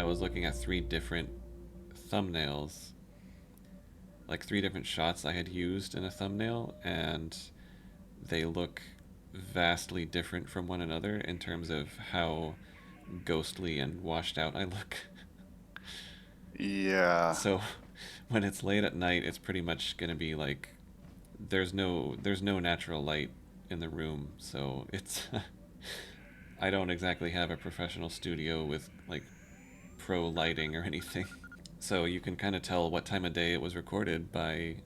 was looking at three different thumbnails, like three different shots I had used in a thumbnail, and they look vastly different from one another in terms of how ghostly and washed out I look. Yeah. So when it's late at night, it's pretty much gonna be like there's no natural light in the room, so it's I don't exactly have a professional studio with like pro lighting or anything. So you can kind of tell what time of day it was recorded by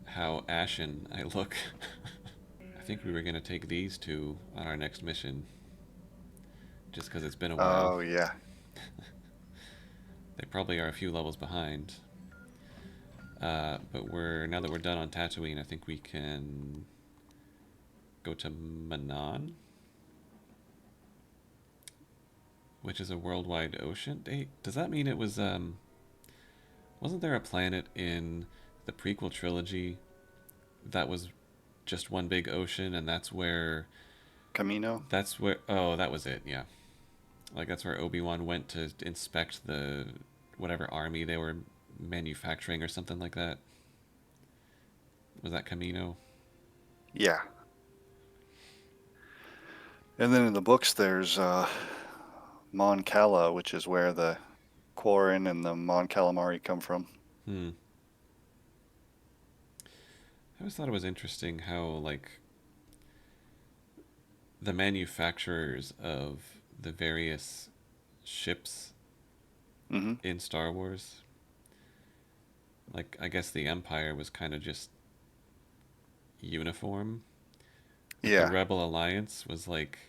how ashen I look. I think we were going to take these two on our next mission just because it's been a while. Oh, yeah. They probably are a few levels behind. But we're now that we're done on Tatooine, I think we can go to Manaan, which is a worldwide ocean. Hey, does that mean it was wasn't there a planet in the prequel trilogy that was just one big ocean, and Camino? oh, that was it, yeah. Like that's where Obi-Wan went to inspect the whatever army they were manufacturing or something like that. Was that Camino? Yeah. And then in the books, there's Mon Cala, which is where the Quarren and the Mon Calamari come from. Hmm. I always thought it was interesting how like the manufacturers of the various ships Hmm. in Star Wars, like I guess the Empire was kind of just uniform, but the Yeah. Rebel Alliance was like,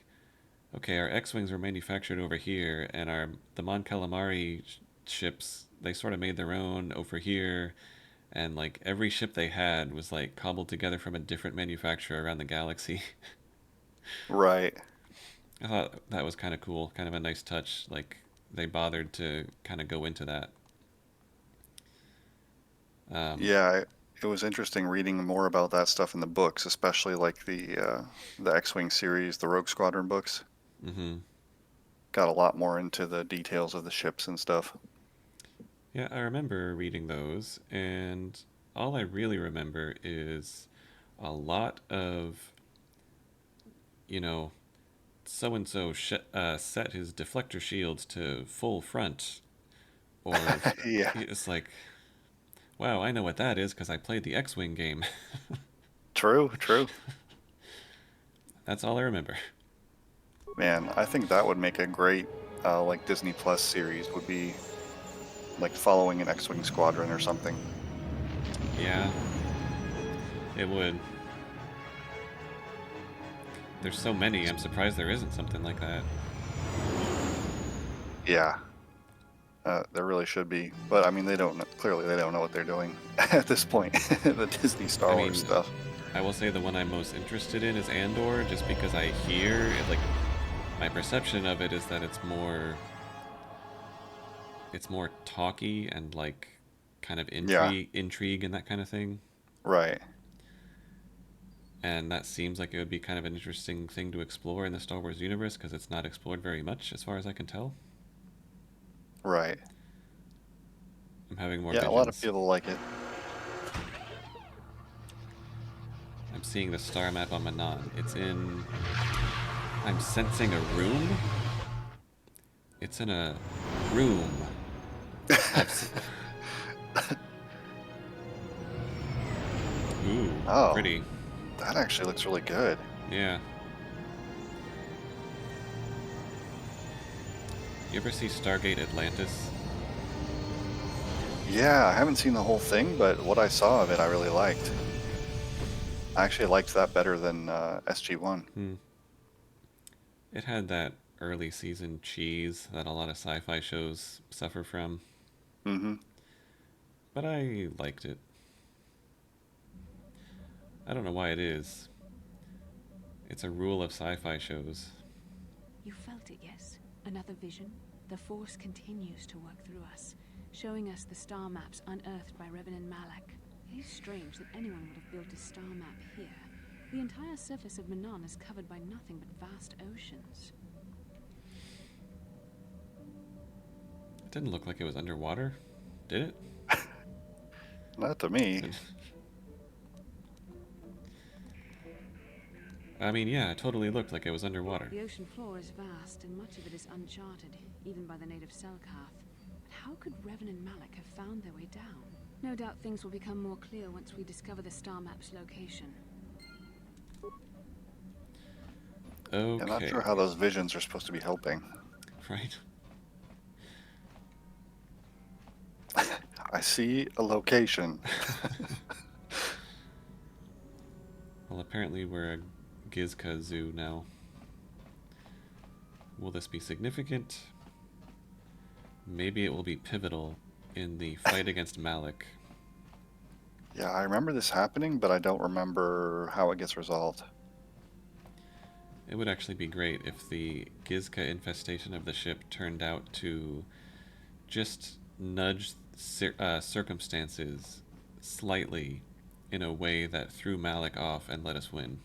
okay, our X-wings were manufactured over here, and our the Mon Calamari ships they sort of made their own over here, and like every ship they had was like cobbled together from a different manufacturer around the galaxy. Right. I thought that was kind of cool, kind of a nice touch. Like they bothered to kind of go into that. Um, Yeah. It was interesting reading more about that stuff in the books, especially like the X-Wing series, the Rogue Squadron books. hmm Got a lot more into the details of the ships and stuff. Yeah, I remember reading those, and all I really remember is a lot of, you know, so and so set his deflector shields to full front, or Yeah. it's like, wow, I know what that is because I played the X-wing game. True. True. That's all I remember. Man, I think that would make a great like Disney Plus series. Would be like following an X-Wing squadron or something. Yeah, it would. There's so many. I'm surprised there isn't something like that. Yeah. There really should be, but I mean, they don't clearly they don't know what they're doing at this point. The Disney I Star Wars mean, stuff. I will say the one I'm most interested in is Andor, just because I hear it, like my perception of it is that it's more talky and like kind of Yeah, intrigue and that kind of thing. right, And that seems like it would be kind of an interesting thing to explore in the Star Wars universe because it's not explored very much, as far as I can tell. right. I'm having more Yeah, a lot of visions. people like it. I'm seeing the star map on Manaan. It's in. I'm sensing a room. It's in a room. Abs- Ooh, Oh, pretty. that actually looks really good. Yeah. You ever see Stargate Atlantis? Yeah, I haven't seen the whole thing, but what I saw of it, I really liked. I actually liked that better than SG-1. Hmm. It had that early season cheese that a lot of sci fi shows suffer from, Mm-hmm. but I liked it. I don't know why it is. It's a rule of sci fi shows. You felt it, yes? Another vision? The Force continues to work through us, showing us the star maps unearthed by Revan and Malak. It is strange that anyone would have built a star map here. The entire surface of Manaan is covered by nothing but vast oceans. Didn't look like it was underwater, did it? Not to me. I mean, yeah, it totally looked like it was underwater. The ocean floor is vast, and much of it is uncharted, even by the native Selkath. But how could Revan and Malak have found their way down? No doubt things will become more clear once we discover the star map's location. I'm not Okay. sure how those visions are supposed to be helping. Right? I see a location. Well, apparently we're a Gizka zoo now. Will this be significant? Maybe it will be pivotal in the fight against Malik. Yeah, I remember this happening, but I don't remember how it gets resolved. It would actually be great if the Gizka infestation of the ship turned out to just nudge circumstances slightly in a way that threw Malik off and let us win.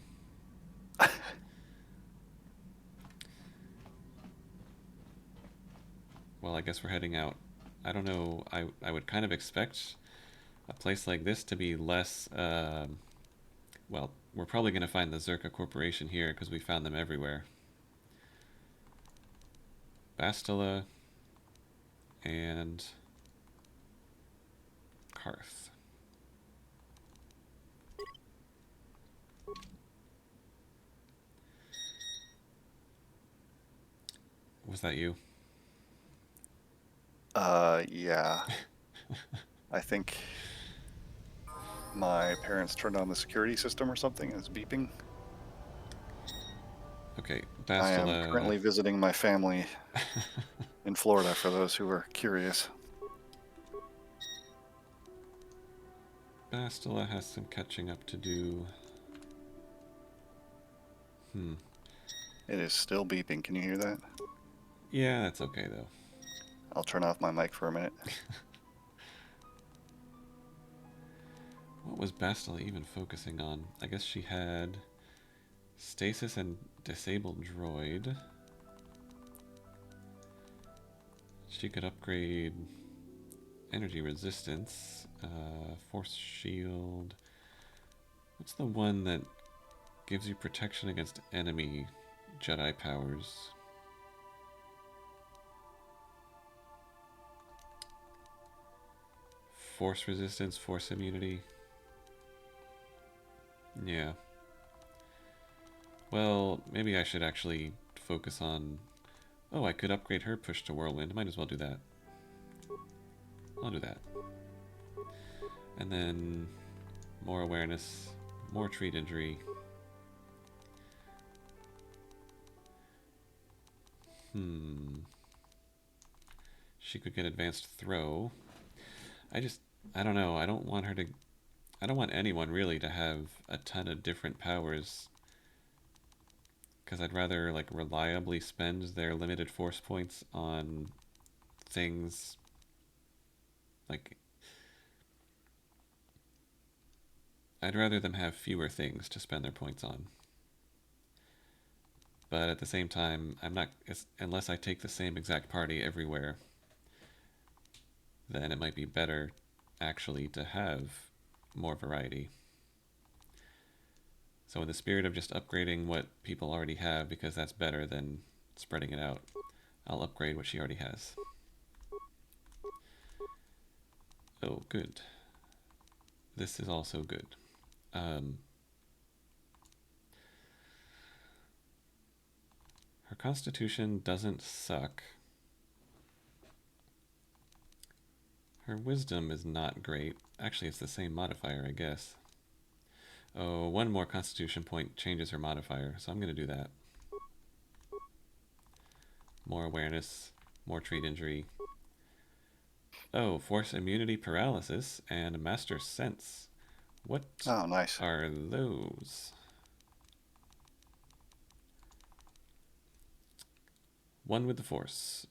Well, I guess we're heading out. I don't know. I would kind of expect a place like this to be less. Well, we're probably going to find the Zerka Corporation here because we found them everywhere. Bastila and Karth. Was that you? Yeah. I think my parents turned on the security system or something. It's beeping. Okay, I am Bastila. currently visiting my family in Florida, for those who are curious. Bastila has some catching up to do. It is still beeping. Can you hear that? Yeah, that's okay though. I'll turn off my mic for a minute. What was Bastila even focusing on? I guess she had stasis and disabled droid. She could upgrade energy resistance, force shield. What's the one that gives you protection against enemy Jedi powers? Force resistance, force immunity. Yeah. Well, maybe I should actually focus on... Oh, I could upgrade her push to whirlwind. Might as well do that. I'll do that. And then more awareness, more treat injury. She could get advanced throw. I don't know. I don't want her to... I don't want anyone really to have a ton of different powers. Because I'd rather, like, reliably spend their limited force points on things... Like... I'd rather them have fewer things to spend their points on. But at the same time, I'm not... Unless I take the same exact party everywhere, then it might be better, actually, to have more variety. So in the spirit of just upgrading what people already have, because that's better than spreading it out, I'll upgrade what she already has. Oh, good. This is also good. Her constitution doesn't suck. Her wisdom is not great. Actually, it's the same modifier, I guess. Oh, one more constitution point changes her modifier, so I'm going to do that. More awareness, more treat injury. Oh, force immunity paralysis and master sense. What Oh, nice. are those? One with the force.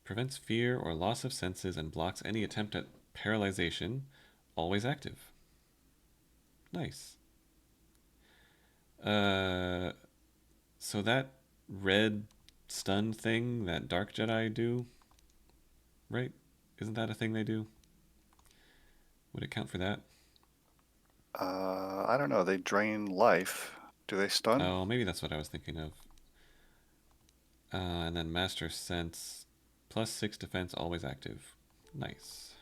Prevents fear or loss of senses and blocks any attempt at paralyzation. Always active. Nice. So that red stun thing that Dark Jedi do, right? Isn't that a thing they do? Would it count for that? I don't know. They drain life. Do they stun? Oh, maybe that's what I was thinking of. And then Master Sense, +6 defense, always active. Nice.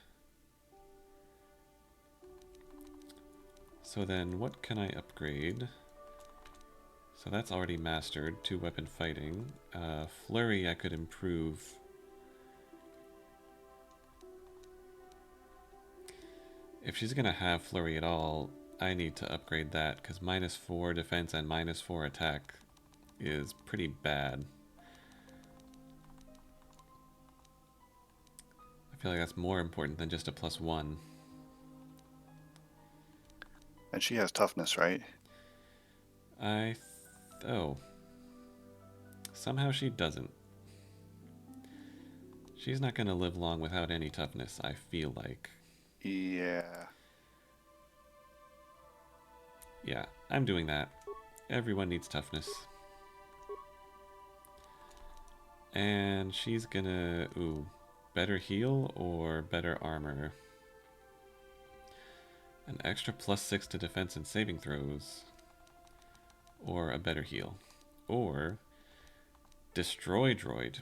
So then, what can I upgrade? So that's already mastered. 2-weapon fighting. Flurry I could improve. If she's gonna have Flurry at all, I need to upgrade that, because -4 defense and -4 attack is pretty bad. I feel like that's more important than just a +1. And she has toughness, right? Oh. Somehow she doesn't. She's not gonna live long without any toughness, I feel like. Yeah. Yeah, I'm doing that. Everyone needs toughness. And she's gonna... Ooh. Better heal or better armor? An extra +6 to defense and saving throws. Or a better heal. Or... Destroy Droid.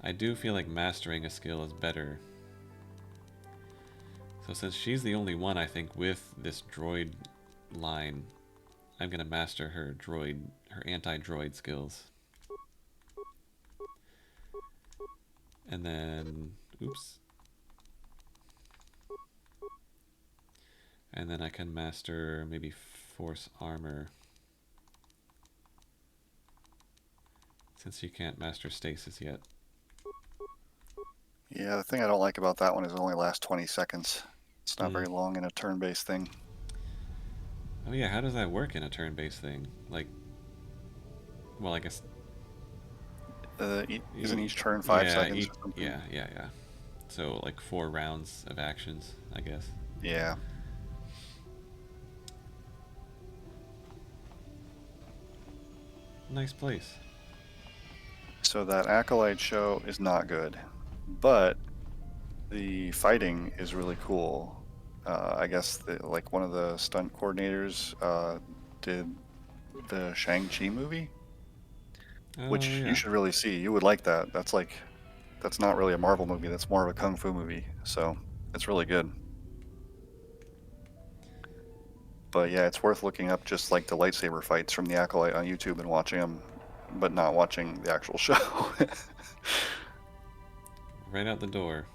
I do feel like mastering a skill is better. So since she's the only one, I think, with this droid line, I'm gonna master her anti-droid skills. And then, oops. And then I can master maybe force armor. Since you can't master stasis yet. Yeah, the thing I don't like about that one is it only lasts 20 seconds. It's not very long in a turn-based thing. Oh yeah, how does that work in a turn-based thing? Like, well, I guess... Isn't each turn 5 seconds or something? Yeah. So, like 4 rounds of actions, I guess. Yeah. Nice place. So that Acolyte show is not good, but the fighting is really cool. I guess like one of the stunt coordinators did the Shang-Chi movie, which yeah. you should really see. You would like that. That's not really a Marvel movie. That's more of a kung fu movie. So it's really good. But yeah, it's worth looking up just like the lightsaber fights from the Acolyte on YouTube and watching them, but not watching the actual show. Right out the door.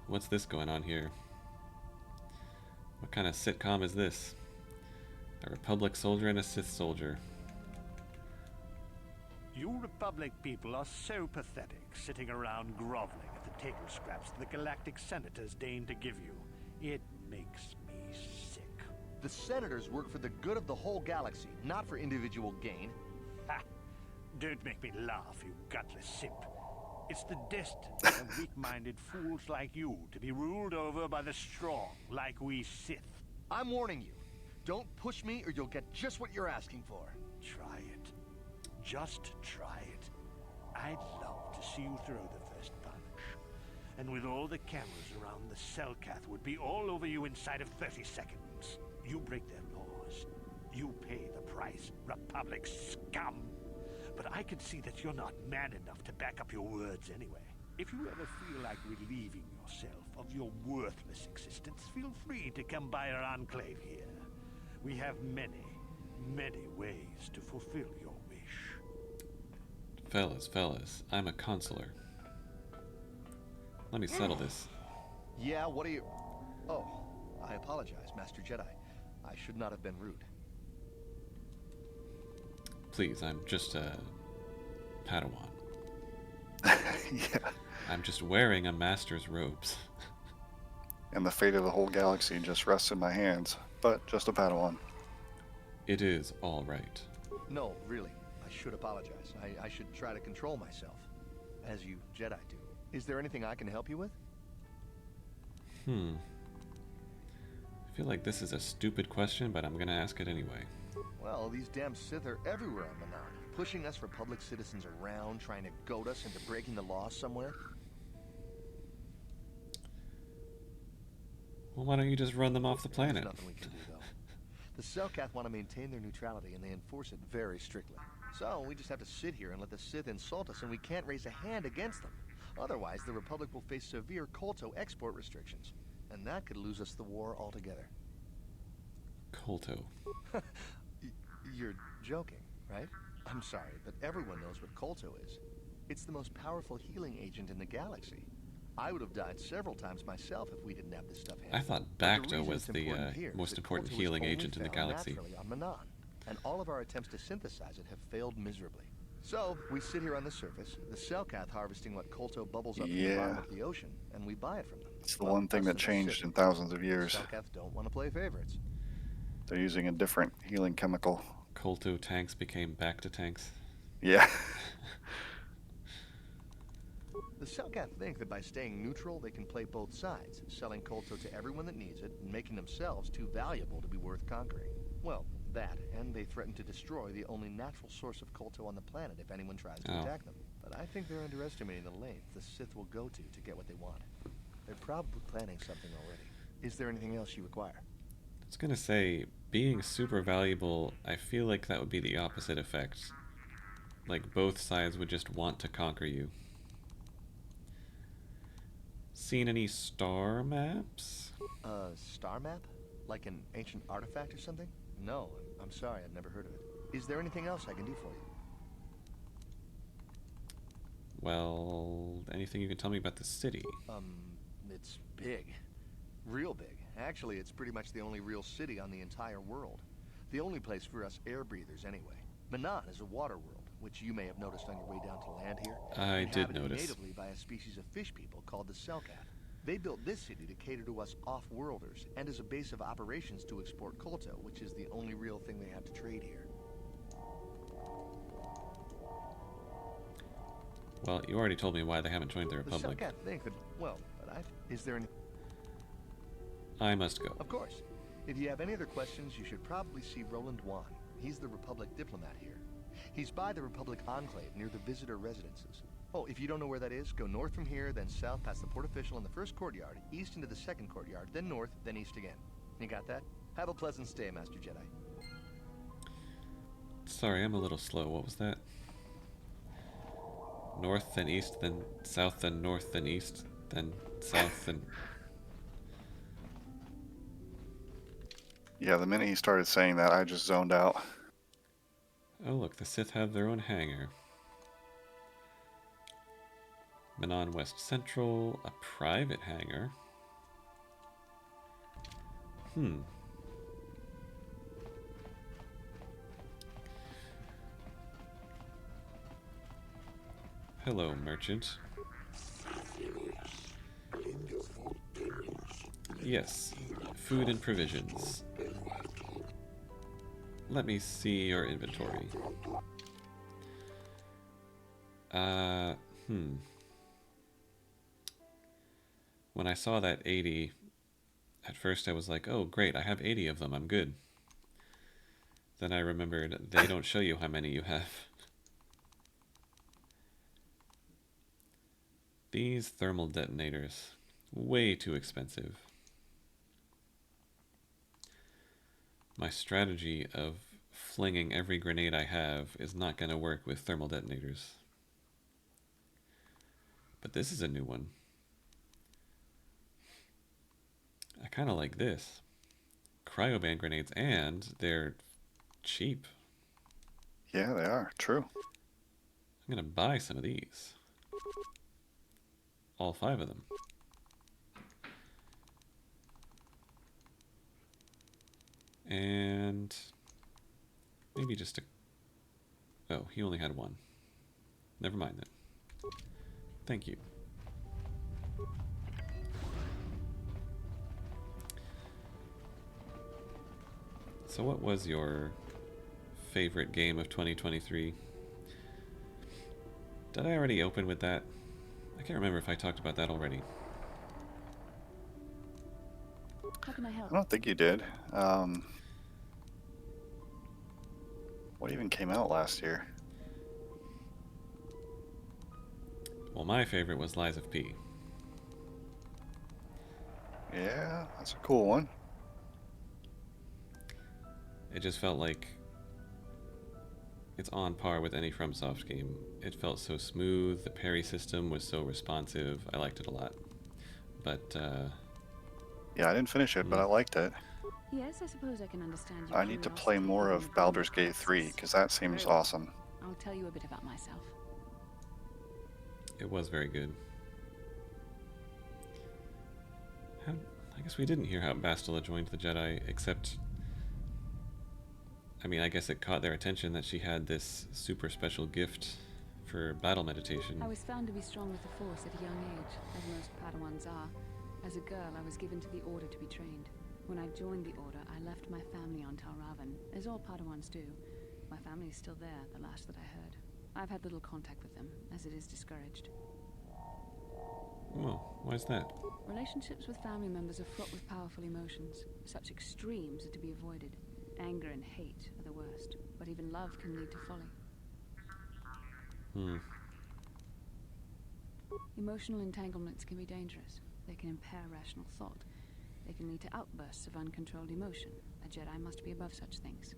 What's this going on here? What kind of sitcom is this? A Republic soldier and a Sith soldier. You Republic people are so pathetic, sitting around groveling at the table scraps the galactic senators deign to give you. It makes me sick. The senators work for the good of the whole galaxy, not for individual gain. Ha! Don't make me laugh, you gutless simp. It's the destiny of weak-minded fools like you to be ruled over by the strong, like we Sith. I'm warning you. Don't push me or you'll get just what you're asking for. Try it. Just try it. I'd love to see you throw the first punch. And with all the cameras around the Cellcath would be all over you inside of 30 seconds. You break their laws. You pay the price, Republic scum. But I can see that you're not man enough to back up your words anyway. If you ever feel like relieving yourself of your worthless existence, feel free to come by our enclave here. We have many, many ways to fulfill your wish. Fellas, I'm a consular. Let me settle this. Yeah, what are you... Oh, I apologize, Master Jedi. I should not have been rude. Please, I'm just a Padawan. Yeah. I'm just wearing a master's robes. And the fate of the whole galaxy just rests in my hands, but just a Padawan. It is all right. No, really. I should apologize. I should try to control myself, as you Jedi do. Is there anything I can help you with? I feel like this is a stupid question, but I'm gonna ask it anyway. Well, these damn Sith are everywhere on Manaan. pushing us Republic citizens around, trying to goad us into breaking the law somewhere? Well, why don't you just run them off the There's planet? nothing we can do, though. The Selkath want to maintain their neutrality, and they enforce it very strictly. So we just have to sit here and let the Sith insult us, and we can't raise a hand against them. Otherwise, the Republic will face severe Kolto export restrictions, and that could lose us the war altogether. Kolto. You're joking, right? I'm sorry, but everyone knows what Kolto is. It's the most powerful healing agent in the galaxy. I would have died several times myself if we didn't have this stuff I handy. thought But the Bacta reason was it's the important here is most that important Kolto is healing only agent in the found galaxy. naturally on Manaan, and all of our attempts to synthesize it have failed miserably. So, we sit here on the surface, the Selkath harvesting what Kolto bubbles up from the bottom Yeah. of the ocean, and we buy it from them. It's the Well, one thing us that as a changed city, in thousands of the years. Selkath don't want to play favorites. They're using a different healing chemical. Kolto tanks became Bacta tanks. Yeah. The Selkath think that by staying neutral, they can play both sides, selling Kolto to everyone that needs it, and making themselves too valuable to be worth conquering. Well, that, and they threaten to destroy the only natural source of Kolto on the planet if anyone tries to attack them. But I think they're underestimating the length the Sith will go to get what they want. They're probably planning something already. Is there anything else you require? I was gonna say, being super valuable, I feel like that would be the opposite effect. Like, both sides would just want to conquer you. Seen any star maps? Star map? Like an ancient artifact or something? No, I'm sorry, I've never heard of it. Is there anything else I can do for you? Well, anything you can tell me about the city? It's big. Real big. Actually, it's pretty much the only real city on the entire world. The only place for us air breathers, anyway. Manaan is a water world, which you may have noticed on your way down to land here. I did Inhabited notice. natively by a species of fish people called the Selkath. They built this city to cater to us off-worlders, and as a base of operations to export Kolto, which is the only real thing they have to trade here. Well, you already told me why they haven't joined the The Republic. Selkath think that, well, but is there any... I must go. Of course. If you have any other questions, you should probably see Roland Wan. He's the Republic diplomat here. He's by the Republic Enclave near the visitor residences. Oh, if you don't know where that is, go north from here, then south past the port official in the first courtyard, east into the second courtyard, then north, then east again. You got that? Have a pleasant stay, Master Jedi. Sorry, I'm a little slow. What was that? North, then east, then south, then north, then east, then south, then... Yeah, the minute he started saying that, I just zoned out. Oh look, the Sith have their own hangar. Manaan West Central, a private hangar. Hello, merchant. Yes, food and provisions. Let me see your inventory. When I saw that 80, at first I was like, oh great, I have 80 of them, I'm good. Then I remembered they don't show you how many you have. These thermal detonators, way too expensive. My strategy of flinging every grenade I have is not going to work with thermal detonators. But this is a new one. I kind of like this. Cryoband grenades, and they're cheap. Yeah, they are. True. I'm going to buy some of these. All 5 of them. And maybe just a... Oh, he only had 1. Never mind then. Thank you. So what was your favorite game of 2023? Did I already open with that? I can't remember if I talked about that already. How can I help? I don't think you did. What even came out last year? Well, my favorite was Lies of P. Yeah, that's a cool one. It just felt like it's on par with any FromSoft game. It felt so smooth, the parry system was so responsive, I liked it a lot. But, Yeah, I didn't finish it, but I liked it. Yes, I suppose I can understand your I need to play curiosity more given of the Baldur's combat Gate 3, process. because that seems Very well. awesome. I'll tell you a bit about myself. it was very good. I guess we didn't hear how Bastila joined the Jedi, except... I mean, I guess it caught their attention that she had this super special gift for battle meditation. I was found to be strong with the Force at a young age, as most Padawans are. As a girl, I was given to the Order to be trained. When I joined the Order, I left my family on Talravan, as all Padawans do. My family is still there, the last that I heard. I've had little contact with them, as it is discouraged. Oh, why's that? Relationships with family members are fraught with powerful emotions. Such extremes are to be avoided. Anger and hate are the worst, but even love can lead to folly. Emotional entanglements can be dangerous. They can impair rational thought. They can lead to outbursts of uncontrolled emotion. A Jedi must be above such things.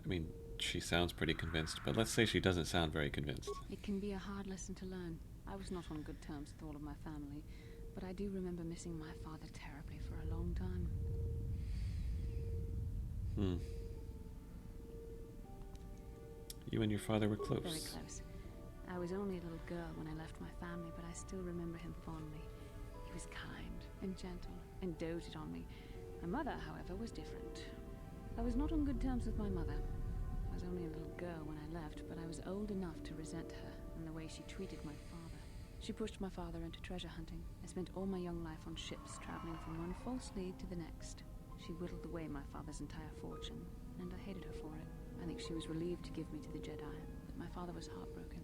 I mean, she sounds pretty convinced, but let's say she doesn't sound very convinced. It can be a hard lesson to learn. I was not on good terms with all of my family, but I do remember missing my father terribly for a long time. You and your father were close. Very close. I was only a little girl when I left my family, but I still remember him fondly. He was kind and gentle and doted on me. My mother, however, was different. I was not on good terms with my mother. I was only a little girl when I left, but I was old enough to resent her and the way she treated my father. She pushed my father into treasure hunting. I spent all my young life on ships, traveling from one false lead to the next. She whittled away my father's entire fortune, and I hated her for it. I think she was relieved to give me to the Jedi, but my father was heartbroken.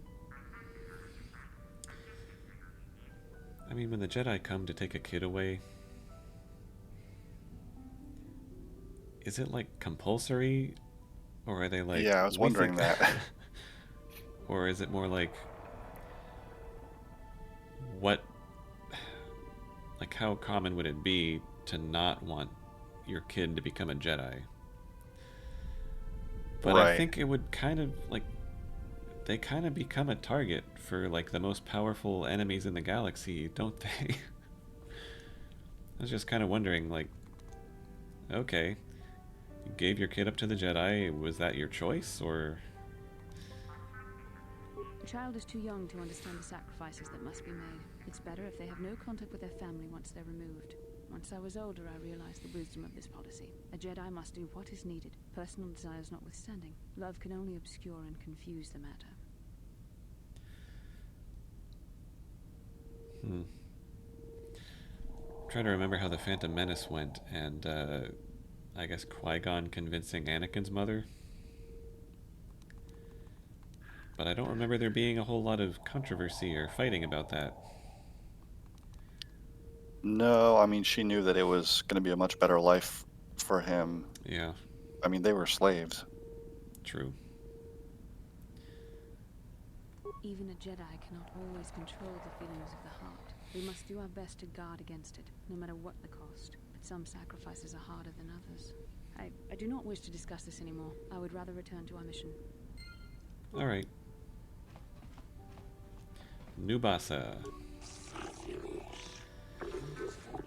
I mean, when the Jedi come to take a kid away, is it like compulsory? Or are they like... Yeah, I was "We wondering think-" that. Or is it more like... what... like how common would it be to not want your kid to become a Jedi? But I Right. think it would kind of like... they kind of become a target for like the most powerful enemies in the galaxy, don't they? I was just kind of wondering, like, okay, you gave your kid up to the Jedi, was that your choice, or... A child is too young to understand the sacrifices that must be made. It's better if they have no contact with their family once they're removed. Once I was older, I realized the wisdom of this policy. A Jedi must do what is needed, personal desires notwithstanding. Love can only obscure and confuse the matter. Trying to remember how the Phantom Menace went, and I guess Qui-Gon convincing Anakin's mother. But I don't remember there being a whole lot of controversy or fighting about that. No, I mean, she knew that it was going to be a much better life for him. Yeah, I mean, they were slaves. true. Even a Jedi cannot always control the feelings of the heart. We must do our best to guard against it, no matter what the cost. But some sacrifices are harder than others. I do not wish to discuss this anymore. I would rather return to our mission. Alright. Nubasa.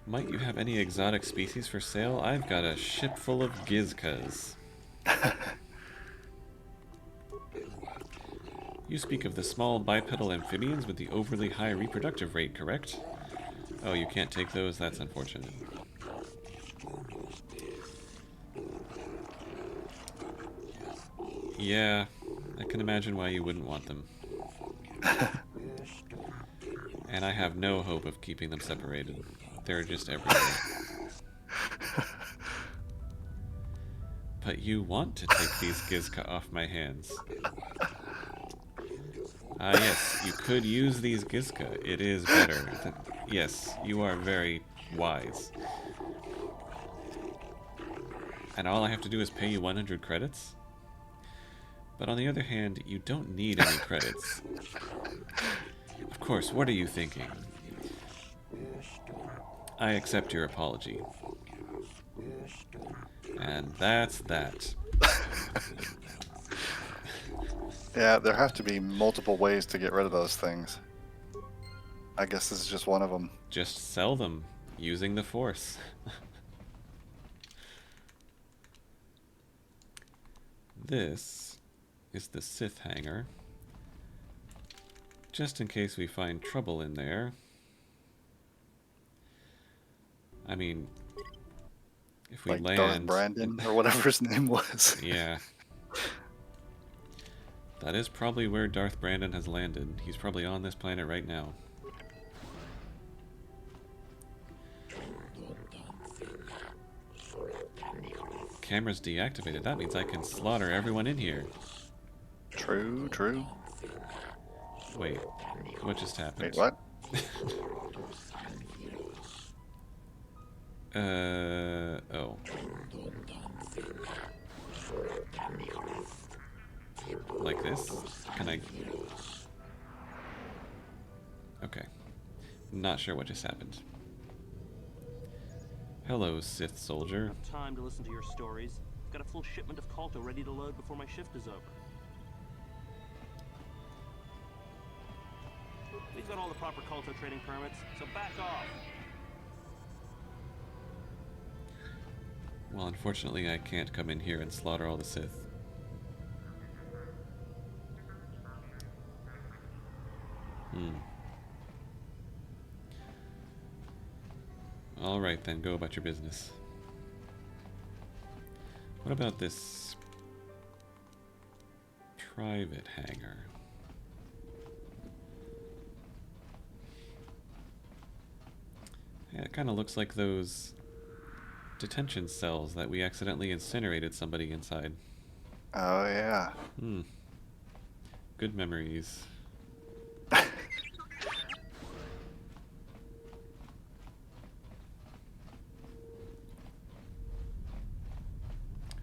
Might you have any exotic species for sale? I've got a ship full of Gizkas. You speak of the small bipedal amphibians with the overly high reproductive rate, correct? Oh, you can't take those? That's unfortunate. Yeah, I can imagine why you wouldn't want them. And I have no hope of keeping them separated. They're just everywhere. But you want to take these Gizka off my hands. Ah, yes, you could use these Gizka. It is better. Yes, you are very wise. And all I have to do is pay you 100 credits? But on the other hand, you don't need any credits. Of course, what are you thinking? I accept your apology. And that's that. Yeah, there have to be multiple ways to get rid of those things. I guess this is just one of them. Just sell them using the Force. This is the Sith hangar. Just in case we find trouble in there. I mean, if we Like land... Darth Brandon or whatever his name was. Yeah. That is probably where Darth Brandon has landed. He's probably on this planet right now. Camera's deactivated. That means I can slaughter everyone in here. True, true. Wait, what just happened? Wait, what? Oh. Like this? Can I... Okay. Not sure what just happened. Hello, Sith soldier. Enough time to listen to your stories. I've got a full shipment of Colto ready to load before my shift is over. We've got all the proper Colto trading permits, so back off. Well, unfortunately, I can't come in here and slaughter all the Sith. Alright then, go about your business. What about this private hangar? Yeah, it kind of looks like those detention cells that we accidentally incinerated somebody inside. Oh, yeah. Good memories.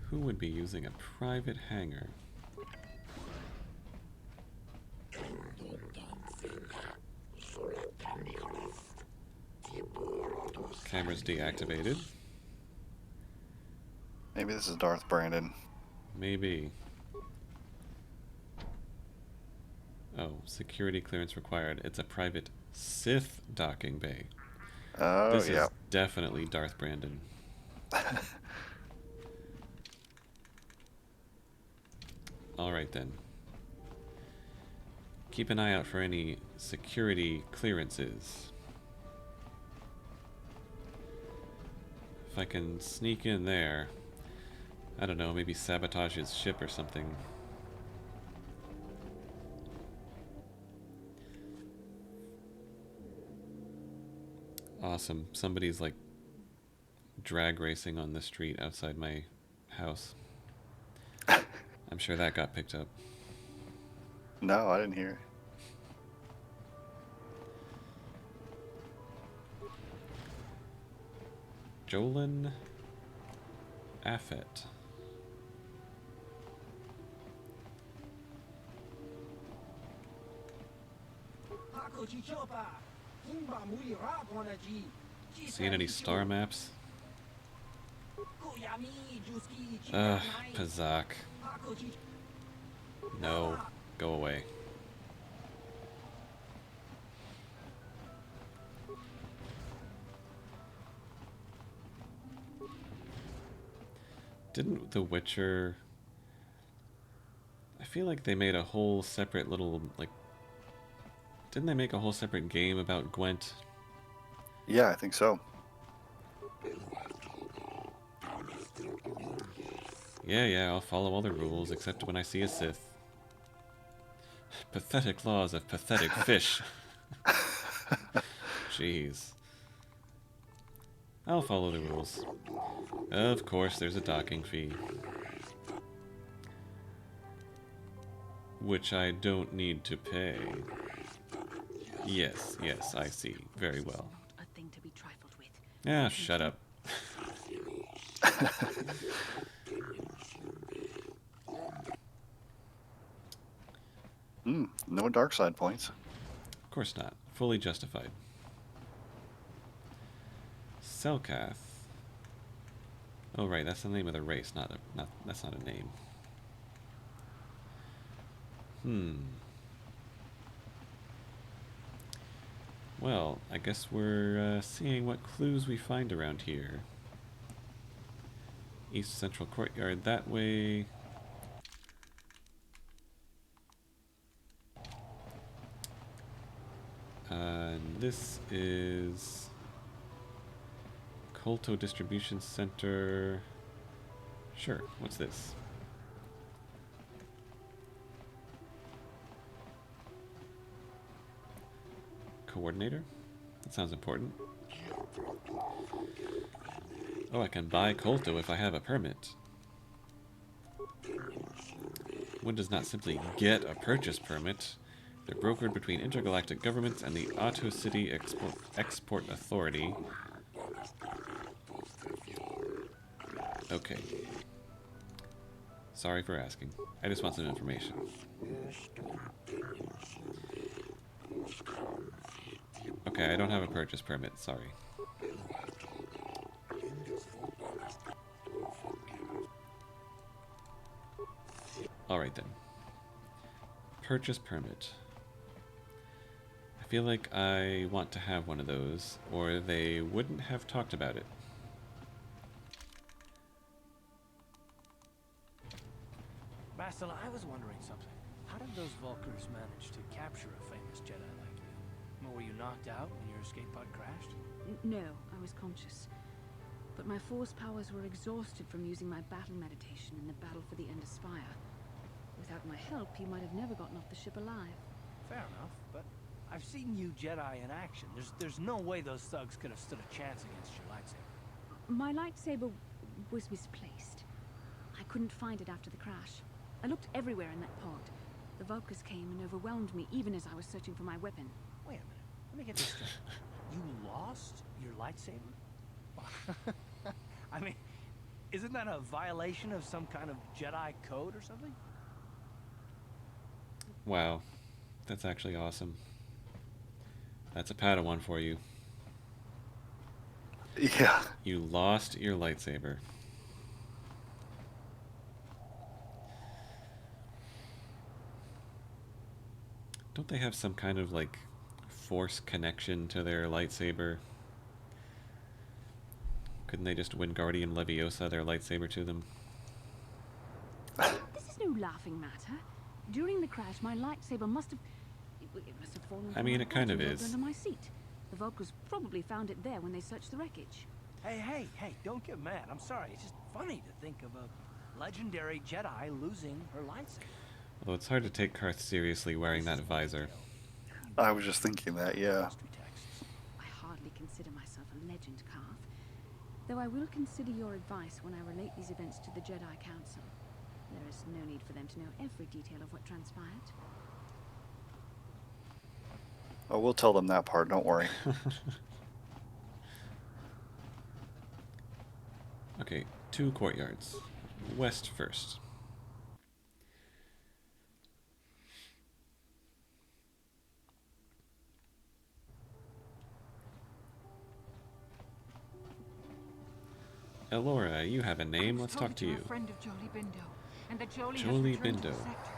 Who would be using a private hangar? Camera's deactivated. Maybe this is Darth Brandon. Maybe. Oh, security clearance required. It's a private Sith docking bay. Oh, This yeah. is definitely Darth Brandon. Alright then. Keep an eye out for any security clearances. If I can sneak in there, I don't know, maybe sabotage his ship or something. Awesome. Somebody's like drag racing on the street outside my house. I'm sure that got picked up. No, I didn't hear. Jolin Affet. Seeing any star maps? Pazak. No, go away. Didn't The Witcher... I feel like they made a whole separate little, like... Didn't they make a whole separate game about Gwent? Yeah, I think so. Yeah, I'll follow all the rules, except when I see a Sith. Pathetic laws of pathetic fish. Jeez. I'll follow the rules. Of course, there's a docking fee. Which I don't need to pay. Yes, I see. Very well. A thing to be trifled with. Ah, shut up. No dark side points. Of course not. Fully justified. Selkath. Oh right, that's the name of the race, that's not a name. Well, I guess we're seeing what clues we find around here. East Central Courtyard that way. This is Kolto Distribution Center. Sure, what's this? Coordinator? That sounds important. Oh, I can buy Kolto if I have a permit. One does not simply get a purchase permit. They're brokered between intergalactic governments and the Auto City Export Authority. Okay. Sorry for asking. I just want some information. Okay, I don't have a purchase permit, sorry. Alright then. Purchase permit. I feel like I want to have one of those, or they wouldn't have talked about it. Bastila, I was wondering something. How did those Vulkars manage to capture a famous Jedi like you? Were you knocked out when your escape pod crashed? No, I was conscious. But my force powers were exhausted from using my battle meditation in the battle for the Ender Spire. Without my help, you might have never gotten off the ship alive. Fair enough, but I've seen you Jedi in action. There's no way those thugs could have stood a chance against your lightsaber. My lightsaber was misplaced. I couldn't find it after the crash. I looked everywhere in that pod. The Vulkars came and overwhelmed me even as I was searching for my weapon. Wait a minute. Let me get this straight. You lost your lightsaber? I mean, isn't that a violation of some kind of Jedi code or something? Wow. That's actually awesome. That's a Padawan for you. Yeah. You lost your lightsaber. Don't they have some kind of, like, force connection to their lightsaber? Couldn't they just Wingardium Leviosa their lightsaber to them? This is no laughing matter. During the crash, my lightsaber must have... It must have fallen from mean, my it kind body of and is. under my seat. The Vulkars probably found it there when they searched the wreckage. Hey, don't get mad. I'm sorry. It's just funny to think of a legendary Jedi losing her lightsaber. Although it's hard to take Karth seriously wearing that visor. I was just thinking that, yeah. I hardly consider myself a legend, Karth. Though I will consider your advice when I relate these events to the Jedi Council. There is no need for them to know every detail of what transpired. Oh, we'll tell them that part, don't worry. Okay, 2 courtyards. West first. Elora, you have a name. Let's talk to you. I'm a friend of Jolie Bindo, and that Jolie has Jolie returned to Bindo. the sector.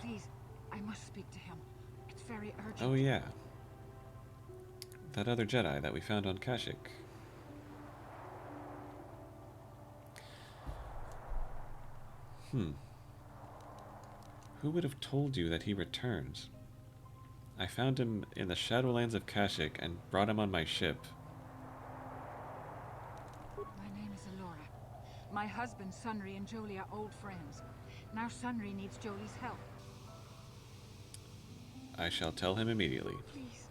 Please, I must speak to him. It's very urgent. Oh yeah. That other Jedi that we found on Kashyyyk. Who would have told you that he returned? I found him in the Shadowlands of Kashyyyk and brought him on my ship. My name is Elora. My husband, Sunry, and Jolie are old friends. Now Sunry needs Jolie's help. I shall tell him immediately. Please,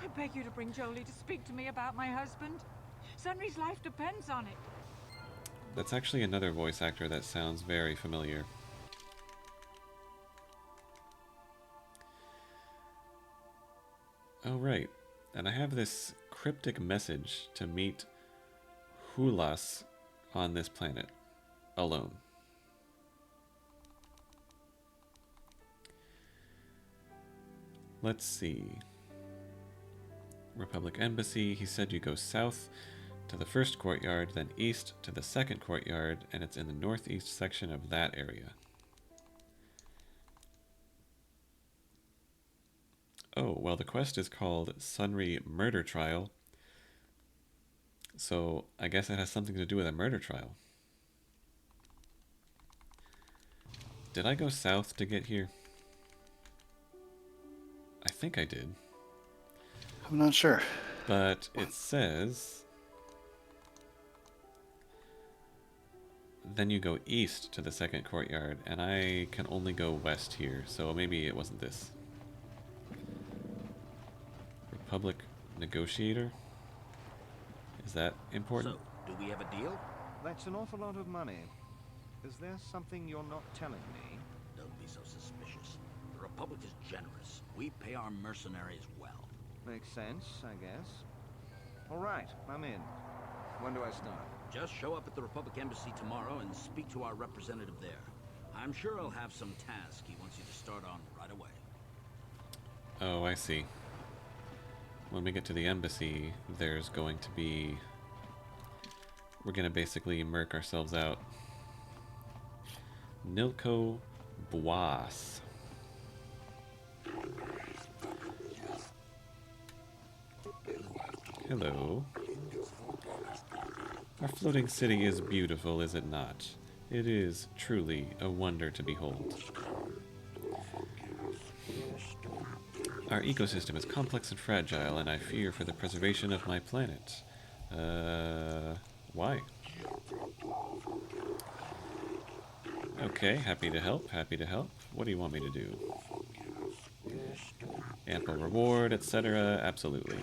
I beg you to bring Jolie to speak to me about my husband. Sunry's life depends on it. That's actually another voice actor that sounds very familiar. Oh, right. And I have this cryptic message to meet Hulas on this planet. Alone. Let's see. Republic Embassy. He said you go south to the first courtyard, then east to the second courtyard, and it's in the northeast section of that area. Oh, well, the quest is called Sunry Murder Trial. So I guess it has something to do with a murder trial. Did I go south to get here? I think I did. I'm not sure. But it says... Then you go east to the second courtyard, and I can only go west here, so maybe it wasn't this. Republic Negotiator? Is that important? So, do we have a deal? That's an awful lot of money. Is there something you're not telling me? Don't be so suspicious. The Republic is generous. We pay our mercenaries well. Makes sense, I guess. All right, I'm in. When do I start? Just show up at the Republic Embassy tomorrow and speak to our representative there. I'm sure he'll have some task he wants you to start on right away. Oh, I see. When we get to the embassy, there's going to be... We're going to basically murk ourselves out. Nilko Boas. Hello. Our floating city is beautiful, is it not? It is truly a wonder to behold. Our ecosystem is complex and fragile, and I fear for the preservation of my planet. Why? Okay, happy to help, happy to help. What do you want me to do? Ample reward, etc. Absolutely.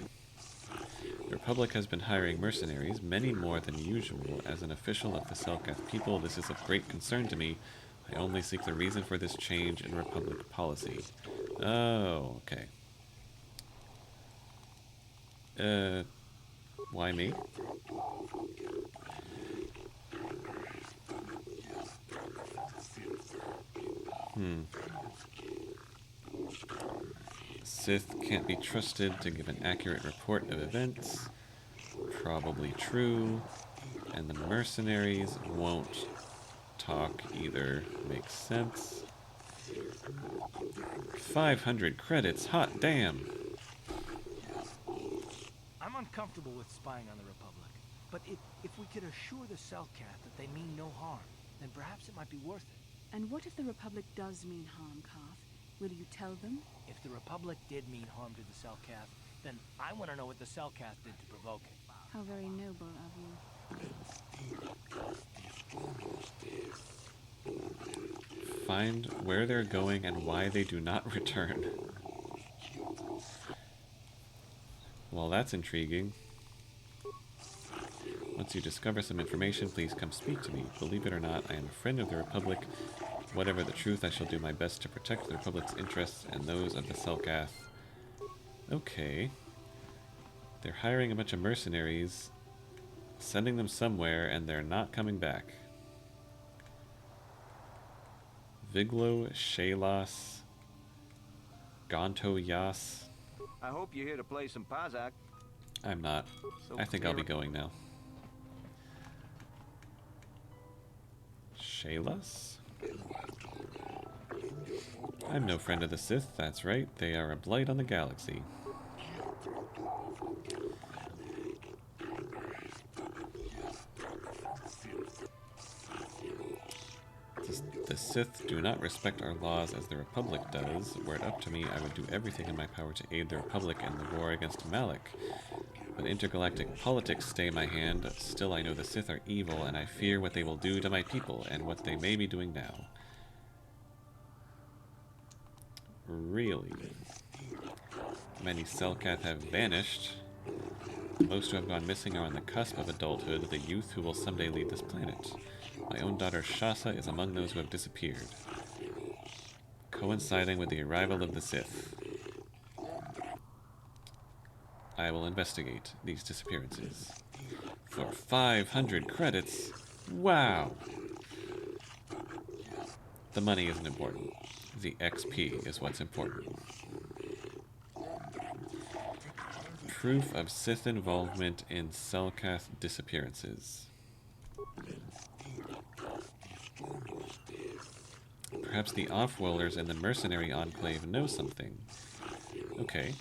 The Republic has been hiring mercenaries, many more than usual. As an official of the Selkath people, this is of great concern to me. I only seek the reason for this change in Republic policy. Oh, okay. Why me? Sith can't be trusted to give an accurate report of events. Probably true. And the mercenaries won't talk either. Makes sense. 500 credits, hot damn! I'm uncomfortable with spying on the Republic, but if we could assure the Selkath that they mean no harm, then perhaps it might be worth it. And what if the Republic does mean harm, Karth? Will you tell them? If the Republic did mean harm to the Selkath, then I want to know what the Selkath did to provoke it. How very noble of you. Find where they're going and why they do not return. Well, that's intriguing. Once you discover some information, please come speak to me. Believe it or not, I am a friend of the Republic. Whatever the truth, I shall do my best to protect the Republic's interests and those of the Selkath. Okay. They're hiring a bunch of mercenaries, sending them somewhere, and they're not coming back. Viglo, Shalos, Gonto Yas. I hope you're here to play some Pazak. I'm not. So I think I'll be clear. going now. Shalos? I'm no friend of the Sith, that's right. They are a blight on the galaxy. The Sith do not respect our laws as the Republic does. Were it up to me, I would do everything in my power to aid the Republic in the war against Malak. But intergalactic politics stay my hand. Still, I know the Sith are evil, and I fear what they will do to my people, and what they may be doing now. Really? Many Selkath have vanished. Most who have gone missing are on the cusp of adulthood, the youth who will someday lead this planet. My own daughter Shasa is among those who have disappeared, coinciding with the arrival of the Sith. I will investigate these disappearances. For 500 credits? Wow! The money isn't important. The XP is what's important. proof of Sith involvement in Selkath disappearances. Perhaps the Offworlders and the Mercenary Enclave know something. Okay.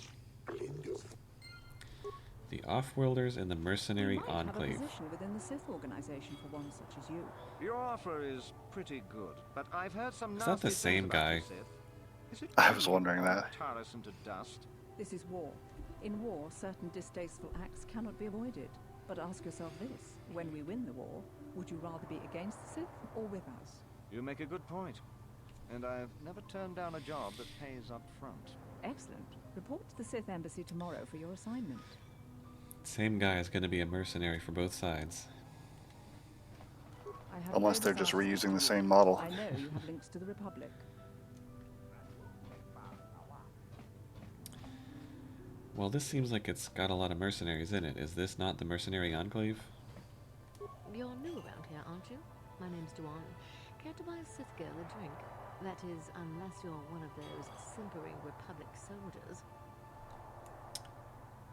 The Offworlders and the Mercenary You might Enclave. have a position within the Sith organization for one such as you. Your offer is pretty good, but I've heard some Is that the nasty same things about guy? you, Sith. Is it I was true wondering you that. tar us into dust? This is war. In war, certain distasteful acts cannot be avoided. But ask yourself this: when we win the war, would you rather be against the Sith or with us? You make a good point. And I've never turned down a job that pays up front. Excellent. Report to the Sith Embassy tomorrow for your assignment. Same guy is going to be a mercenary for both sides. I have Unless no they're just desire to reusing the do same it. model. I know you have links to the Republic. Well, this seems like it's got a lot of mercenaries in it. Is this not the Mercenary Enclave? You're new around here, aren't you? My name's Duan. Care to buy a Sith girl a drink? That is, unless you're one of those simpering Republic soldiers.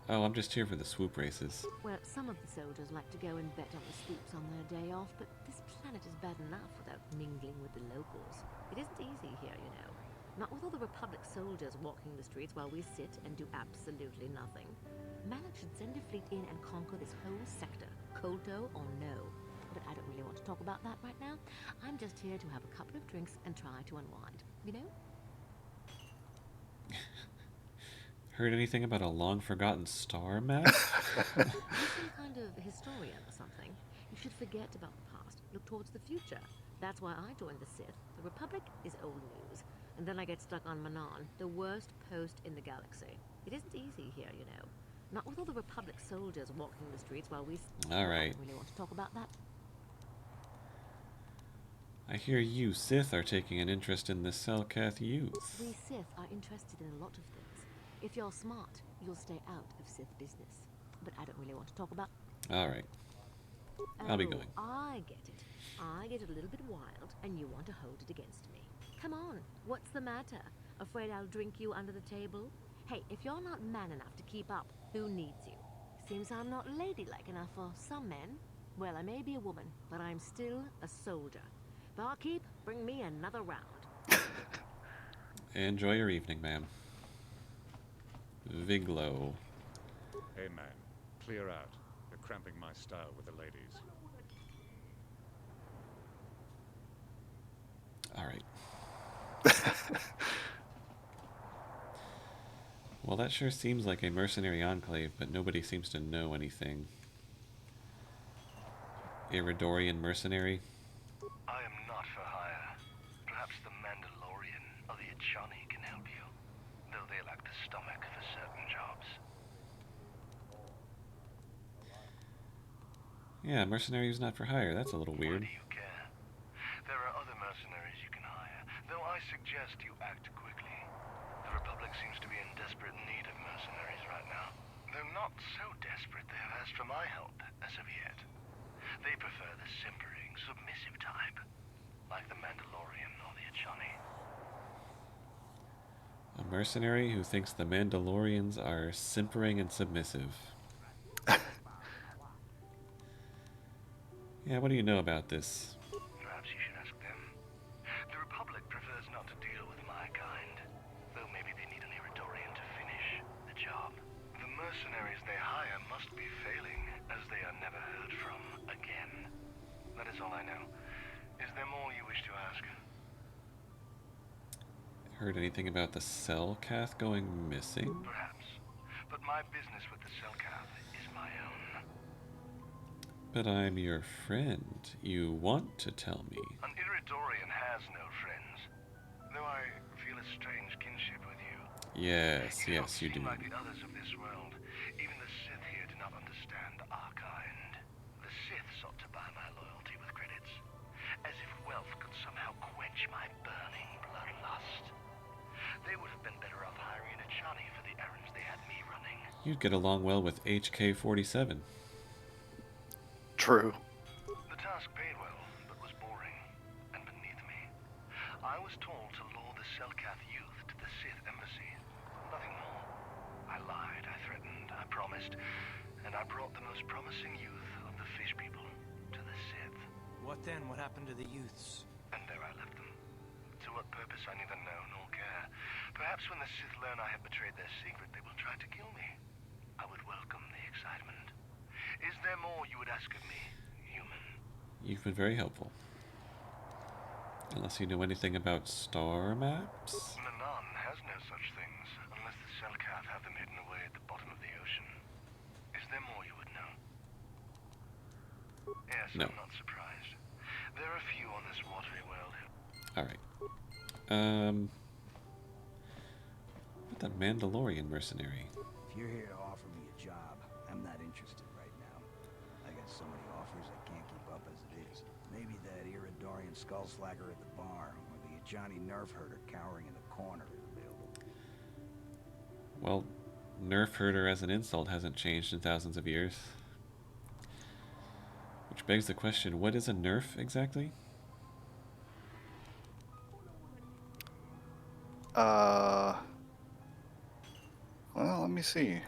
Oh, I'm just here for the swoop races. Well, some of the soldiers like to go and bet on the swoops on their day off, but this planet is bad enough without mingling with the locals. It isn't easy here, you know. Not with all the Republic soldiers walking the streets while we sit and do absolutely nothing. Malak should send a fleet in and conquer this whole sector, Kolto or no. But I don't really want to talk about that right now. I'm just here to have a couple of drinks and try to unwind, you know? Heard anything about a long-forgotten star map? You're some kind of historian or something. You should forget about the past, look towards the future. That's why I joined the Sith. The Republic is old news. And then I get stuck on Manaan, the worst post in the galaxy. It isn't easy here, you know. Not with all the Republic soldiers walking the streets while we... All right. I don't really want to talk about that. I hear you Sith are taking an interest in the Selkath youth. We Sith are interested in a lot of things. If you're smart, you'll stay out of Sith business. But I don't really want to talk about... All right. I'll be going. I get it. I get a little bit wild, and you want to hold it against me. Come on, what's the matter? Afraid I'll drink you under the table? Hey, if you're not man enough to keep up, who needs you? Seems I'm not ladylike enough for some men. Well, I may be a woman, but I'm still a soldier. Barkeep, bring me another round. Enjoy your evening, ma'am. Viglo. Hey, man. Clear out. You're cramping my style with the ladies. All right. Well, that sure seems like a mercenary enclave, but nobody seems to know anything. Iridorian mercenary? I am not for hire. Perhaps the Mandalorian or the Achani can help you, though they lack the stomach for certain jobs. Yeah, mercenary who's not for hire. That's a little weird. Why do you care? There are other mercenaries you can hire, though I suggest you act quickly. The Republic seems to be in desperate need of mercenaries right now. Though not so desperate they have asked for my help as of yet. They prefer the simpering, submissive type, like the Mandalorian or the Achani. A mercenary who thinks the Mandalorians are simpering and submissive. Yeah, what do you know about this? Perhaps you should ask them. The Republic prefers not to deal with my kind, though maybe they need an Iridorian to finish the job. The mercenaries they hire must be failing, as they are never heard from again. That is all I know. Is there more you wish to ask? Heard anything about the Selkath going missing? Perhaps. But my business with the Selkath is my own. But I'm your friend. You want to tell me. An Iridorian has no friends, though I feel a strange kinship with you. Yes, yes, you do. Like the others of this world, even the Sith here do not understand our kind. The Sith sought to buy my loyalty with credits, as if wealth could somehow quench my burning bloodlust. They would have been better off hiring an Achani for the errands they had me running. You'd get along well with HK-47. True. The task paid well, but was boring, and beneath me. I was told to lure the Selkath youth to the Sith embassy. Nothing more. I lied, I threatened, I promised, and I brought the most promising youth of the fish people to the Sith. What then? What happened to the youths? And there I left them. To what purpose I neither know nor care. Perhaps when the Sith learn I have betrayed their secret, they will try to kill me. I would welcome the excitement. Is there more you would ask of me, human? You've been very helpful. Unless you know anything about star maps? Manaan has no such things, unless the Selkath have them hidden away at the bottom of the ocean. Is there more you would know? Yes, No. I'm not surprised. There are few on this watery world who... Alright. What the Mandalorian mercenary? If you're here to offer me a job, I'm not interested right now. I got so many offers I can't keep up as it is. Maybe that Iridorian skullslacker at the bar, or the Johnny Nerf herder cowering in the corner is available. Well, Nerf herder as an insult hasn't changed in thousands of years. Which begs the question, what is a nerf exactly? Well, let me see.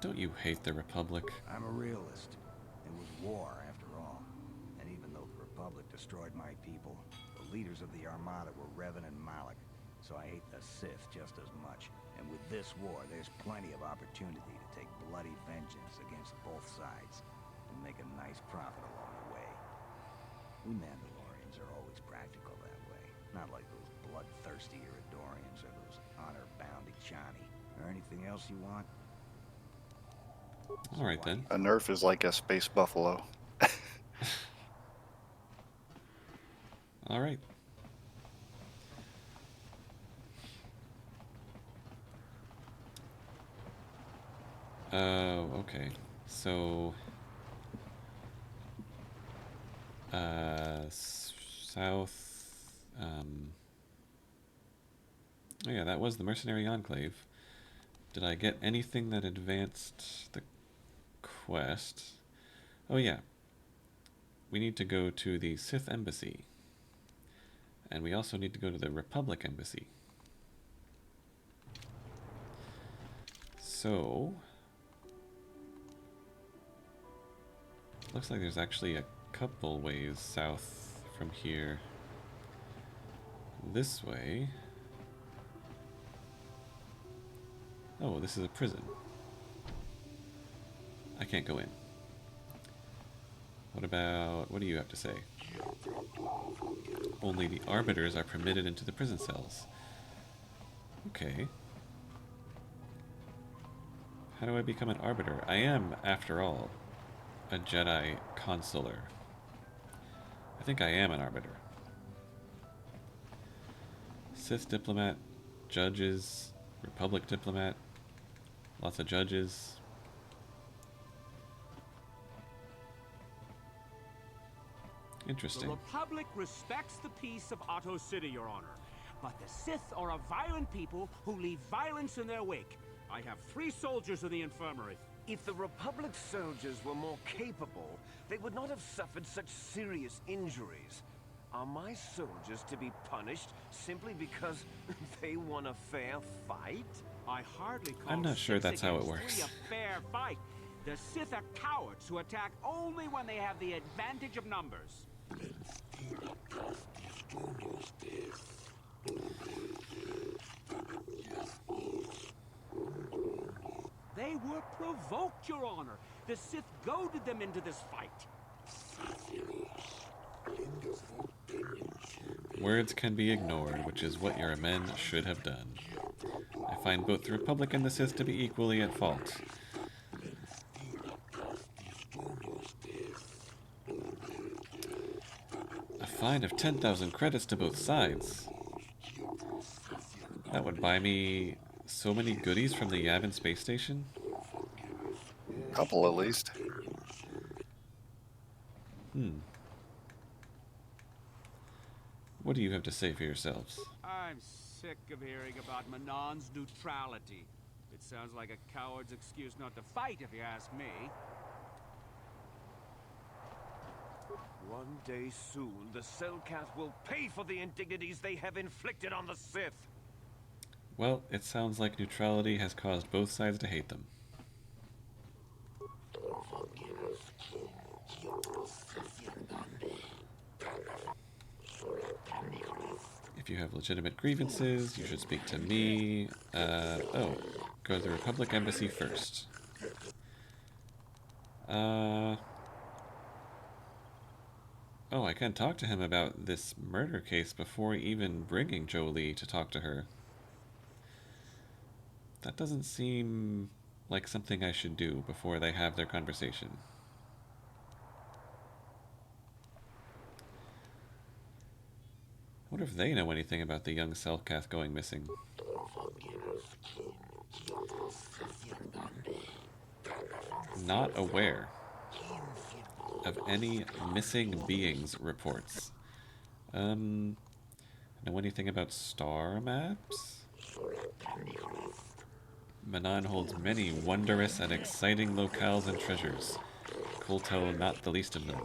Don't you hate the Republic? I'm a realist. It was war, after all. And even though the Republic destroyed my people, the leaders of the Armada were Revan and Malak. So I hate the Sith just as much. And with this war, there's plenty of opportunity to take bloody vengeance against both sides and make a nice profit along the way. We Mandalorians are always practical that way. Not like those bloodthirsty Iridorians or those honor-bound Ichani. Or anything else you want? Alright then. A Nerf is like a space buffalo. Alright. Okay. So... south... Oh yeah, that was the Mercenary Enclave. Did I get anything that advanced the quest? Oh yeah. We need to go to the Sith Embassy. And we also need to go to the Republic Embassy. So... looks like there's actually a couple ways south from here. This way... oh, this is a prison. I can't go in. What about... what do you have to say? Only the arbiters are permitted into the prison cells. Okay. How do I become an arbiter? I am, after all, a Jedi consular. I think I am an arbiter. Sith diplomat, judges, Republic diplomat, lots of judges. Interesting. The Republic respects the peace of Otto City, Your Honor. But the Sith are a violent people who leave violence in their wake. I have 3 soldiers in the infirmary. If the Republic soldiers were more capable, they would not have suffered such serious injuries. Are my soldiers to be punished simply because they won a fair fight? I hardly call I'm not sure 6 that's how it against works. 3 a fair fight. The Sith are cowards who attack only when they have the advantage of numbers. They were provoked, Your Honor. The Sith goaded them into this fight. Words can be ignored, which is what your men should have done. I find both the Republic and the Sith to be equally at fault. A fine of 10,000 credits to both sides. That would buy me so many goodies from the Yavin space station. Couple at least. What do you have to say for yourselves? I'm sick of hearing about Manaan's neutrality. It sounds like a coward's excuse not to fight, if you ask me. One day soon, the Selkath will pay for the indignities they have inflicted on the Sith. Well, it sounds like neutrality has caused both sides to hate them. If you have legitimate grievances, you should speak to me. Oh, go to the Republic Embassy first. Oh, I can talk to him about this murder case before even bringing Jolie to talk to her. That doesn't seem like something I should do before they have their conversation. I wonder if they know anything about the young Selkath going missing. Not aware of any missing beings reports. Know anything about star maps? Manaan holds many wondrous and exciting locales and treasures. Kolto not the least of them.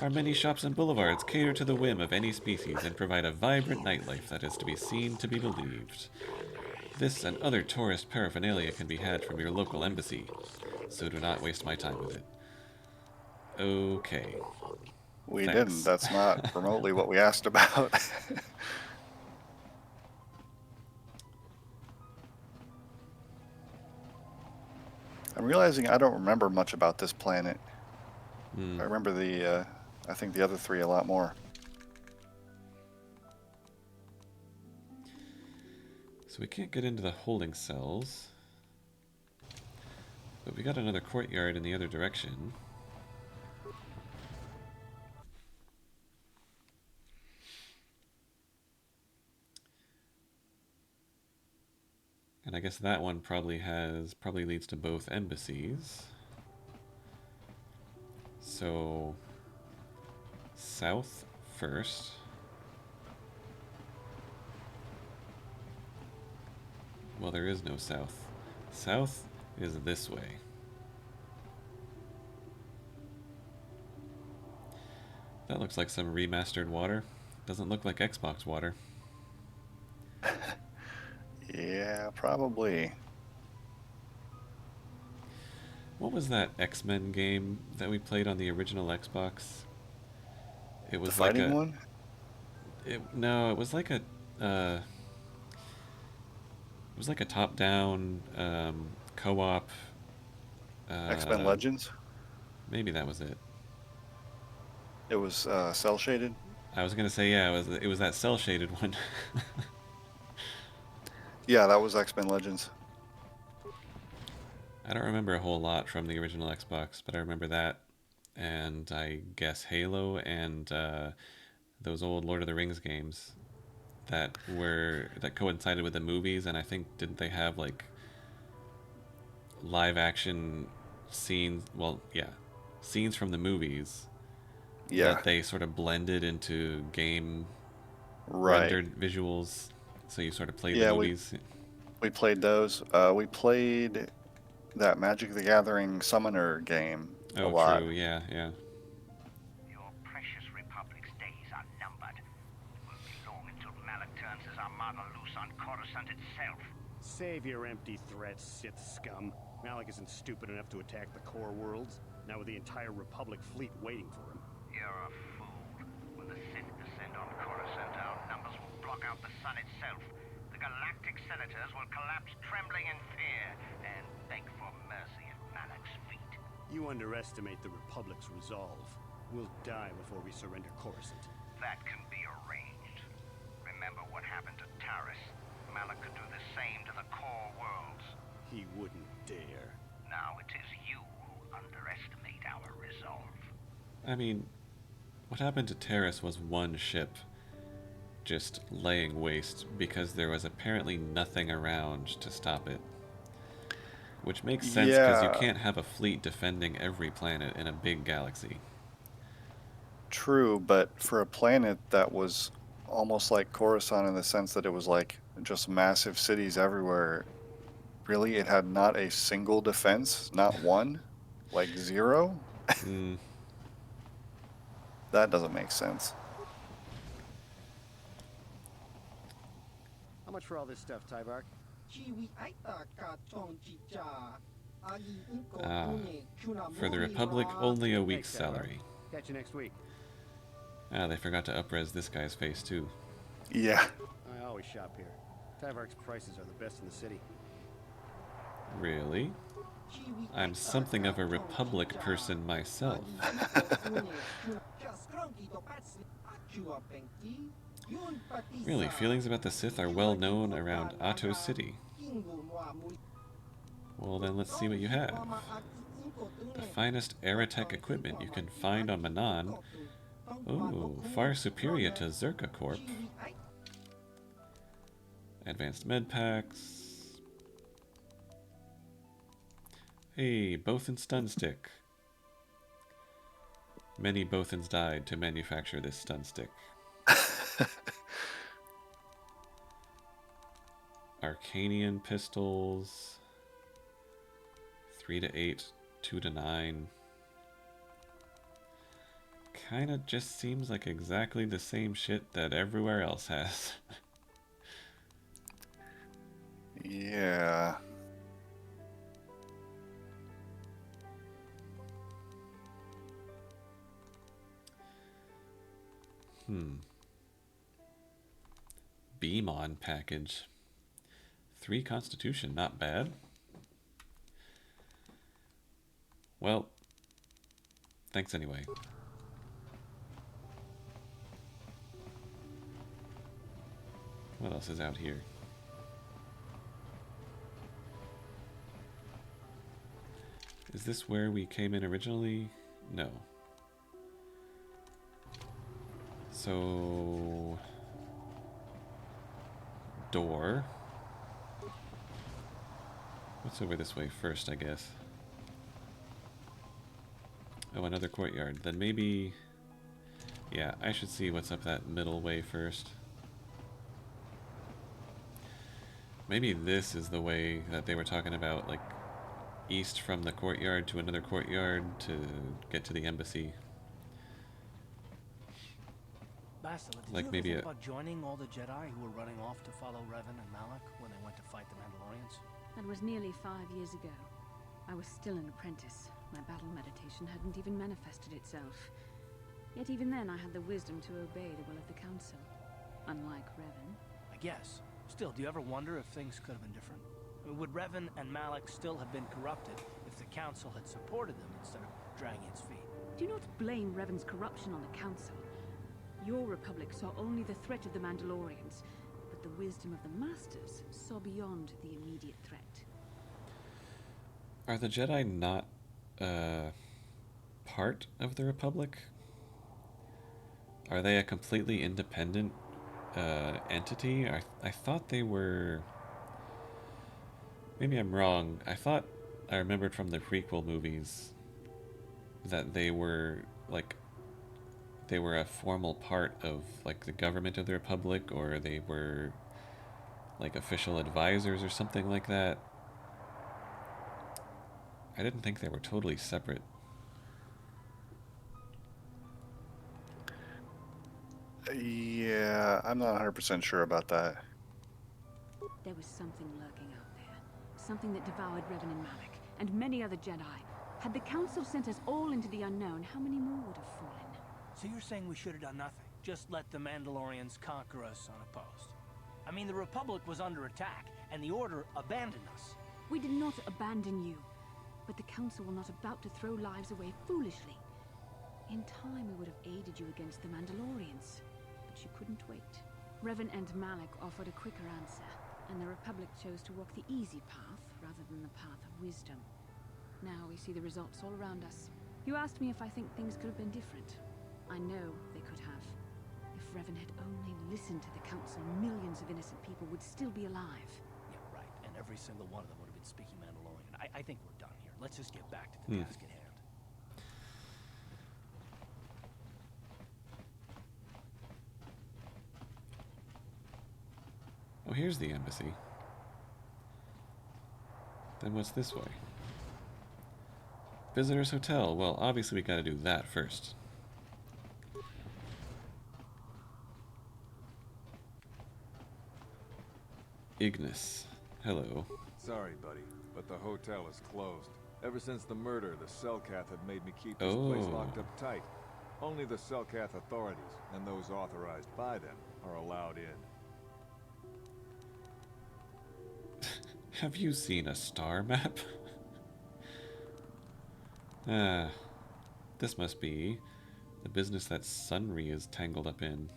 Our many shops and boulevards cater to the whim of any species and provide a vibrant nightlife that is to be seen to be believed. This and other tourist paraphernalia can be had from your local embassy, so do not waste my time with it. Okay. We Thanks. didn't. That's not remotely what we asked about. I'm realizing I don't remember much about this planet. I remember I think the other three a lot more. So we can't get into the holding cells. But we got another courtyard in the other direction. And I guess that one probably leads to both embassies. So south first. Well, there is no south. South is this way. That looks like some remastered water. Doesn't look like Xbox water. Yeah, probably. What was that X-Men game that we played on the original Xbox? It was the fighting one? No, it was like a top-down co-op. X-Men Legends? Maybe that was it. It was cell shaded. I was gonna say, yeah, it was that cell shaded one. Yeah, that was X-Men Legends. I don't remember a whole lot from the original Xbox, but I remember that, and I guess Halo and those old Lord of the Rings games that coincided with the movies. And I think, didn't they have like live action scenes? Well, yeah, scenes from the movies. Yeah. That they sort of blended into game right. rendered visuals. So you sort of played the movies. We played those. We played that Magic the Gathering Summoner game a lot. True. Yeah. Your precious Republic's days are numbered. It will be long until Malak turns his armada loose on Coruscant itself. Save your empty threats, Sith scum. Malak isn't stupid enough to attack the core worlds, now with the entire Republic fleet waiting for him. You're a fool. When the Sith descend on Coruscant, our numbers will block out the sun itself. The galactic senators will collapse trembling in fear and beg for mercy at Malak's feet. You underestimate the Republic's resolve. We'll die before we surrender Coruscant. That can be arranged. Remember what happened to Taris? Malak could do the same to the core worlds. He wouldn't dare. Now it is you who underestimate our resolve. I mean, what happened to Taris was one ship just laying waste because there was apparently nothing around to stop it. Which makes sense because you can't have a fleet defending every planet in a big galaxy. True, but for a planet that was almost like Coruscant in the sense that it was like just massive cities everywhere, really it had not a single defense? Not one? Like zero? That doesn't make sense. How much for all this stuff, Tyvark? Ah, for the Republic, only a week's Thanks, Tyvark. salary. Catch you next week. Ah, they forgot to upres this guy's face too. Yeah. I always shop here. Tyvark's prices are the best in the city. Really? I'm something of a Republic person myself. Really, feelings about the Sith are well known around Atto City. Well then, let's see what you have. The finest Aerotech equipment you can find on Manaan. Oh, far superior to Zerka Corp. Advanced med packs. Hey, Bothan stun stick. Many Bothans died to manufacture this stun stick. Arcanian pistols. 3 to 8, 2 to 9. Kinda just seems like exactly the same shit that everywhere else has. Yeah. Beam on package. 3 Constitution, not bad. Well, thanks anyway. What else is out here? Is this where we came in originally? No. So... door. What's over this way first, I guess? Oh, another courtyard. Then maybe... yeah, I should see what's up that middle way first. Maybe this is the way that they were talking about, like, east from the courtyard to another courtyard to get to the embassy. Bastila, did Like you maybe ever think about joining all the Jedi who were running off to follow Revan and Malak when they went to fight the Mandalorians? That was nearly 5 years ago. I was still an apprentice. My battle meditation hadn't even manifested itself. Yet even then I had the wisdom to obey the will of the Council. Unlike Revan. I guess. Still, do you ever wonder if things could have been different? I mean, would Revan and Malak still have been corrupted if the Council had supported them instead of dragging its feet? Do not blame Revan's corruption on the Council. Your Republic saw only the threat of the Mandalorians, but the wisdom of the Masters saw beyond the immediate threat. Are the Jedi not part of the Republic? Are they a completely independent entity? I thought they were... maybe I'm wrong. I thought I remembered from the prequel movies that they were, like, they were a formal part of, like, the government of the Republic, or they were, like, official advisors or something like that. I didn't think they were totally separate. Yeah, I'm not 100% sure about that. There was something lurking out there. Something that devoured Revan and Malak, and many other Jedi. Had the Council sent us all into the unknown, how many more would have fallen? So you're saying we should have done nothing? Just let the Mandalorians conquer us unopposed? I mean, the Republic was under attack, and the Order abandoned us. We did not abandon you. But the Council were not about to throw lives away foolishly. In time, we would have aided you against the Mandalorians. But you couldn't wait. Revan and Malak offered a quicker answer, and the Republic chose to walk the easy path rather than the path of wisdom. Now we see the results all around us. You asked me if I think things could have been different. I know they could have. If Revan had only listened to the Council, millions of innocent people would still be alive. Yeah, right. And every single one of them would have been speaking Mandalorian. I think we're done here. Let's just get back to the task at hand. Oh, here's the embassy. Then what's this way? Visitors Hotel. Well, obviously we gotta do that first. Ignis. Hello. Sorry, buddy, but the hotel is closed. Ever since the murder, the Selkath have made me keep this place locked up tight. Only the Selkath authorities, and those authorized by them, are allowed in. Have you seen a star map? Ah, this must be the business that Sunry is tangled up in.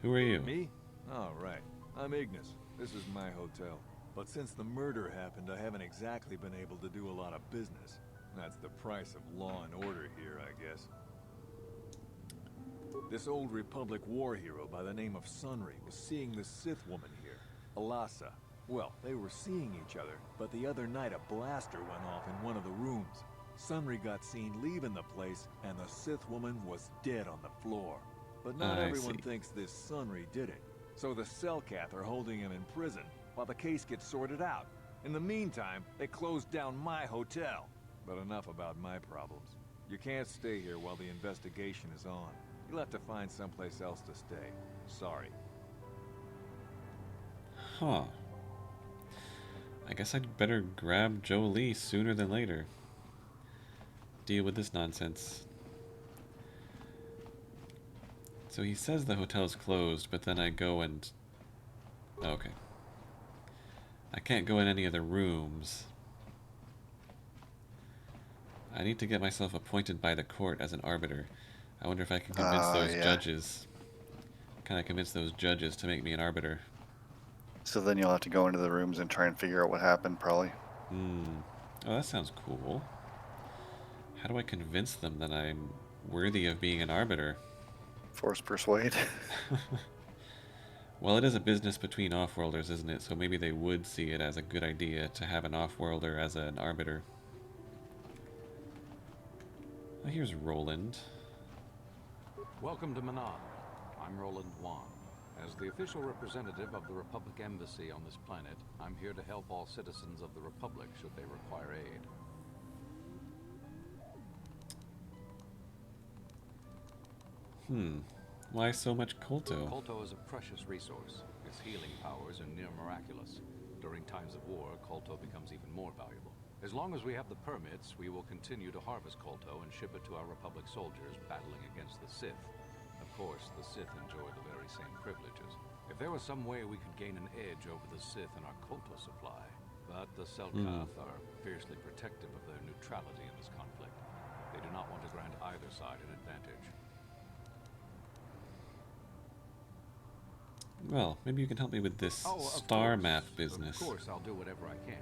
Who are you? Me? Oh, right. I'm Ignis. This is my hotel. But since the murder happened, I haven't exactly been able to do a lot of business. That's the price of law and order here, I guess. This old Republic war hero by the name of Sunry was seeing the Sith woman here, Alasa. Well, they were seeing each other, but the other night a blaster went off in one of the rooms. Sunry got seen leaving the place, and the Sith woman was dead on the floor. But not everyone thinks this Sunry did it. So the Selkath are holding him in prison, while the case gets sorted out. In the meantime, they closed down my hotel. But enough about my problems. You can't stay here while the investigation is on. You'll have to find someplace else to stay. Sorry. Huh. I guess I'd better grab Jolie sooner than later. Deal with this nonsense. So he says the hotel's closed, but then I go and... Okay. I can't go in any of the rooms. I need to get myself appointed by the court as an arbiter. I wonder if I can convince those judges. Can I convince those judges to make me an arbiter? So then you'll have to go into the rooms and try and figure out what happened, probably. Oh, that sounds cool. How do I convince them that I'm worthy of being an arbiter? Force persuade. Well, it is a business between off-worlders, isn't it? So maybe they would see it as a good idea to have an off-worlder as an arbiter. Well, here's Roland. Welcome to Manaan. I'm Roland Wan. As the official representative of the Republic Embassy on this planet, I'm here to help all citizens of the Republic should they require aid. Why so much Kolto? Kolto is a precious resource. Its healing powers are near miraculous. During times of war, Kolto becomes even more valuable. As long as we have the permits, we will continue to harvest Kolto and ship it to our Republic soldiers battling against the Sith. Of course, the Sith enjoy the very same privileges. If there was some way we could gain an edge over the Sith in our Kolto supply, but the Selkath are fiercely protective of their neutrality in this conflict. They do not want to grant either side an advantage. Well, maybe you can help me with this star map business. Of course, I'll do whatever I can.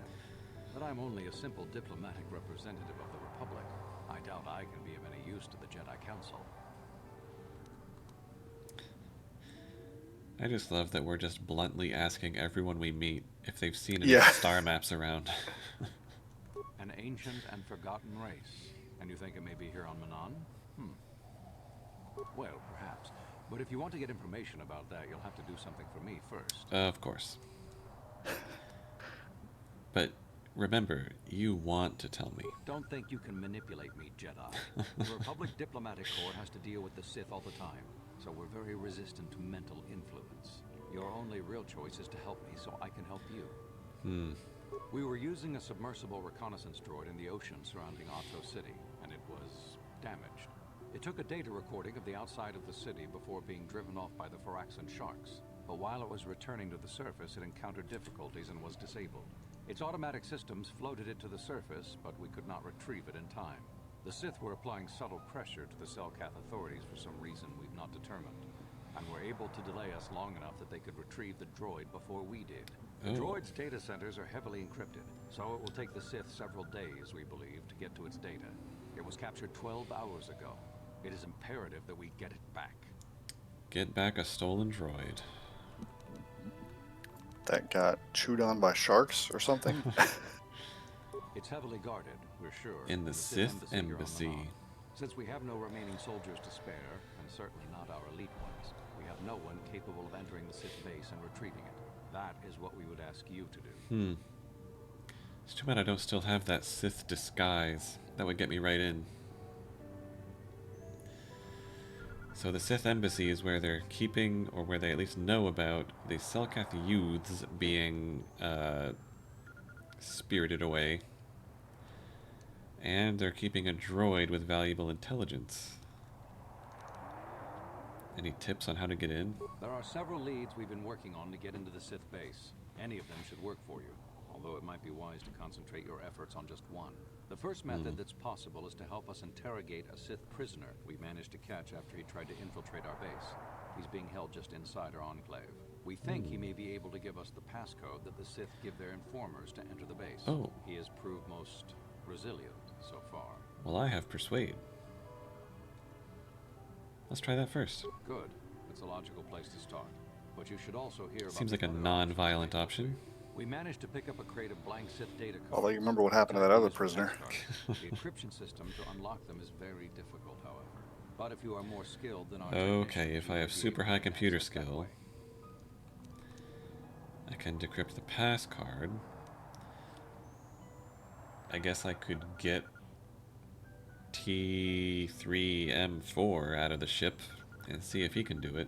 But I'm only a simple diplomatic representative of the Republic. I doubt I can be of any use to the Jedi Council. I just love that we're just bluntly asking everyone we meet if they've seen any star maps around. An ancient and forgotten race. And you think it may be here on Manaan? Well, perhaps. But if you want to get information about that, you'll have to do something for me first. Of course. But remember, you want to tell me. Don't think you can manipulate me, Jedi. The Republic Diplomatic Corps has to deal with the Sith all the time, so we're very resistant to mental influence. Your only real choice is to help me so I can help you. We were using a submersible reconnaissance droid in the ocean surrounding Otto City, and it was damaged. It took a data recording of the outside of the city before being driven off by the Phyraxan sharks. But while it was returning to the surface, it encountered difficulties and was disabled. Its automatic systems floated it to the surface, but we could not retrieve it in time. The Sith were applying subtle pressure to the Selkath authorities for some reason we've not determined, and were able to delay us long enough that they could retrieve the droid before we did. The droid's data centers are heavily encrypted, so it will take the Sith several days, we believe, to get to its data. It was captured 12 hours ago. It is imperative that we get it back. Get back a stolen droid. That got chewed on by sharks or something? It's heavily guarded, we're sure. In the Sith Embassy. Since we have no remaining soldiers to spare, and certainly not our elite ones, we have no one capable of entering the Sith base and retrieving it. That is what we would ask you to do. It's too bad I don't still have that Sith disguise. That would get me right in. So the Sith embassy is where they're keeping, or where they at least know about, the Selkath youths being spirited away. And they're keeping a droid with valuable intelligence. Any tips on how to get in? There are several leads we've been working on to get into the Sith base. Any of them should work for you, although it might be wise to concentrate your efforts on just one. The first method that's possible is to help us interrogate a Sith prisoner we managed to catch after he tried to infiltrate our base. He's being held just inside our enclave. We think he may be able to give us the passcode that the Sith give their informers to enter the base. Oh. He has proved most resilient so far. Well, I have Persuade. Let's try that first. Good. It's a logical place to start. But you should also hear about Seems like a non-violent option. We managed to pick up a crate of blank Sith data codes. Although you remember what happened to that other prisoner. The encryption system to unlock them is very difficult, however. But if you are more skilled than our Okay, if I have super high computer skill, I can decrypt the pass card. I guess I could get T3M4 out of the ship and see if he can do it.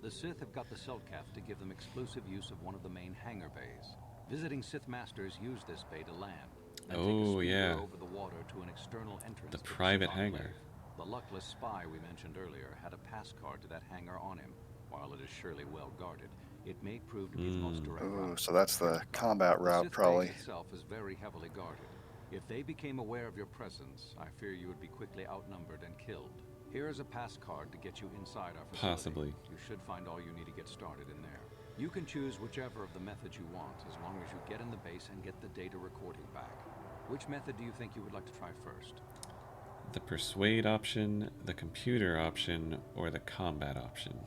The Sith have got the Selkath to give them exclusive use of one of the main hangar bays. Visiting Sith masters use this bay to land. Then take a speeder over the water to an external entrance. The private hangar. The luckless spy we mentioned earlier had a pass card to that hangar on him. While it is surely well guarded, it may prove to be the most direct route. So that's the combat route, the Sith probably. base itself is very heavily guarded. If they became aware of your presence, I fear you would be quickly outnumbered and killed. Here is a pass card to get you inside our facility. Possibly. You should find all you need to get started in there. You can choose whichever of the methods you want, as long as you get in the base and get the data recording back. Which method do you think you would like to try first? The Persuade option, the computer option, or the combat option?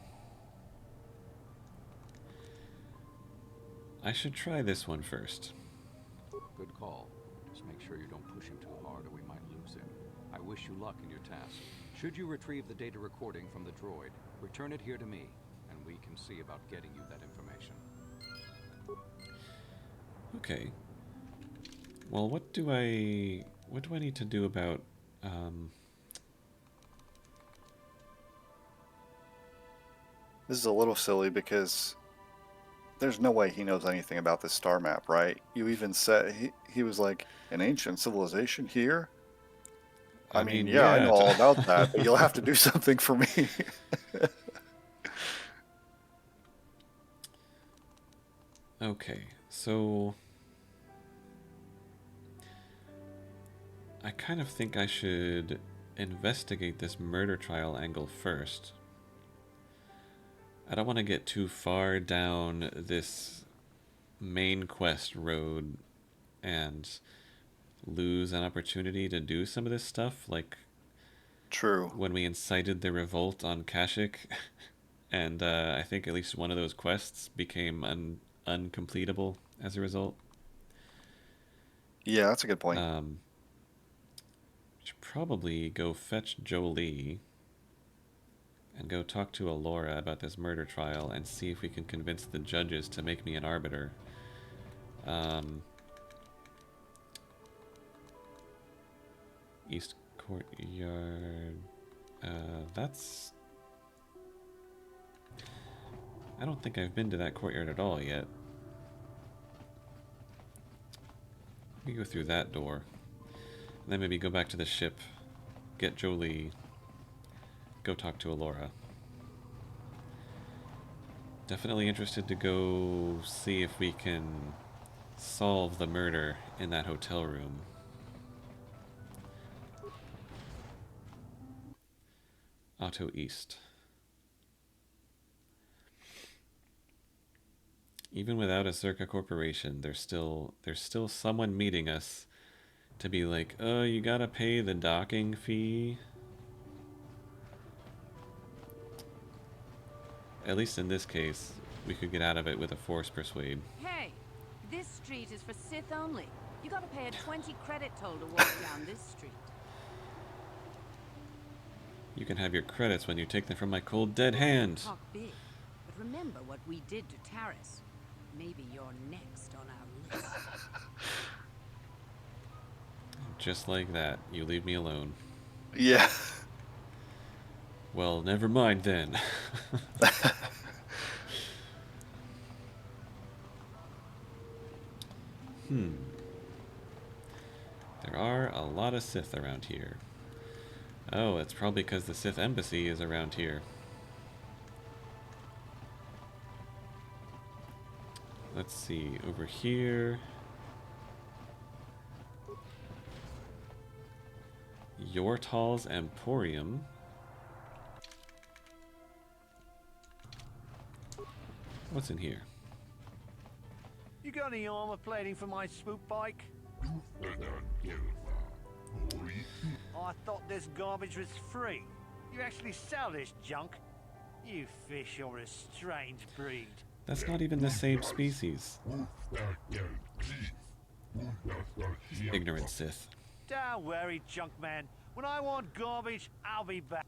I should try this one first. Good call. Just make sure you don't push him too hard or we might lose him. I wish you luck in your task. Should you retrieve the data recording from the droid, return it here to me, and we can see about getting you that information. Okay. Well, what do I need to do about This is a little silly because there's no way he knows anything about this star map, right? You even said he was like, an ancient civilization here? I mean, yeah, I know all about that, but you'll have to do something for me. Okay, so I kind of think I should investigate this murder trial angle first. I don't want to get too far down this main quest road and lose an opportunity to do some of this stuff, like True. When we incited the revolt on Kashyyyk, and I think at least one of those quests became uncompletable as a result. Yeah, that's a good point. Should probably go fetch Jolie and go talk to Alora about this murder trial and see if we can convince the judges to make me an arbiter. East Courtyard. That's... I don't think I've been to that courtyard at all yet. Let me go through that door. And then maybe go back to the ship, get Jolie, go talk to Alora. Definitely interested to go see if we can solve the murder in that hotel room. Otto East. Even without a Circa corporation, there's still someone meeting us to be like, oh, you gotta pay the docking fee. At least in this case, we could get out of it with a force persuade. Hey, this street is for Sith only. You gotta pay a 20 credit toll to walk down this street. You can have your credits when you take them from my cold dead hand. Talk big, but remember what we did to Taris. Maybe you're next on our list. Just like that, you leave me alone. Yeah. Well, never mind then. There are a lot of Sith around here. Oh, it's probably because the Sith embassy is around here. Let's see, over here. Yortal's Emporium. What's in here? You got any armor plating for my swoop bike? I thought this garbage was free. You actually sell this junk? You fish are a strange breed. That's not even the same species. Ignorant Sith. Don't worry, junk man. When I want garbage, I'll be back.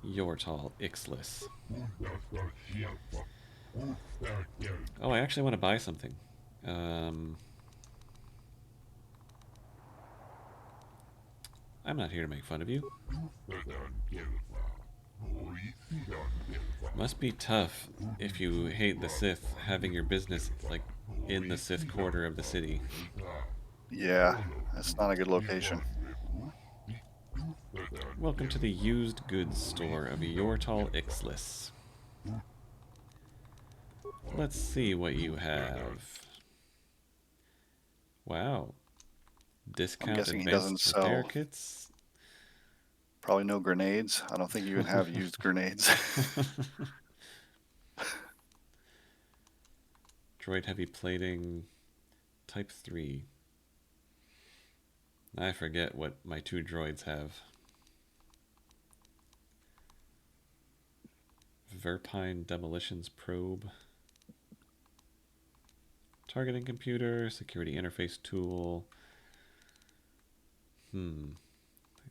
Yortal Ixlis. Oh, I actually want to buy something. I'm not here to make fun of you. Must be tough if you hate the Sith, having your business, like, in the Sith quarter of the city. Yeah, that's not a good location. Welcome to the used goods store of Yortal Ixlis. Let's see what you have. Wow. Discount guessing he doesn't advanced repair sell- kits? Probably no grenades. I don't think you even have used grenades. Droid heavy plating, type 3. I forget what my two droids have. Verpine demolitions probe. Targeting computer, security interface tool.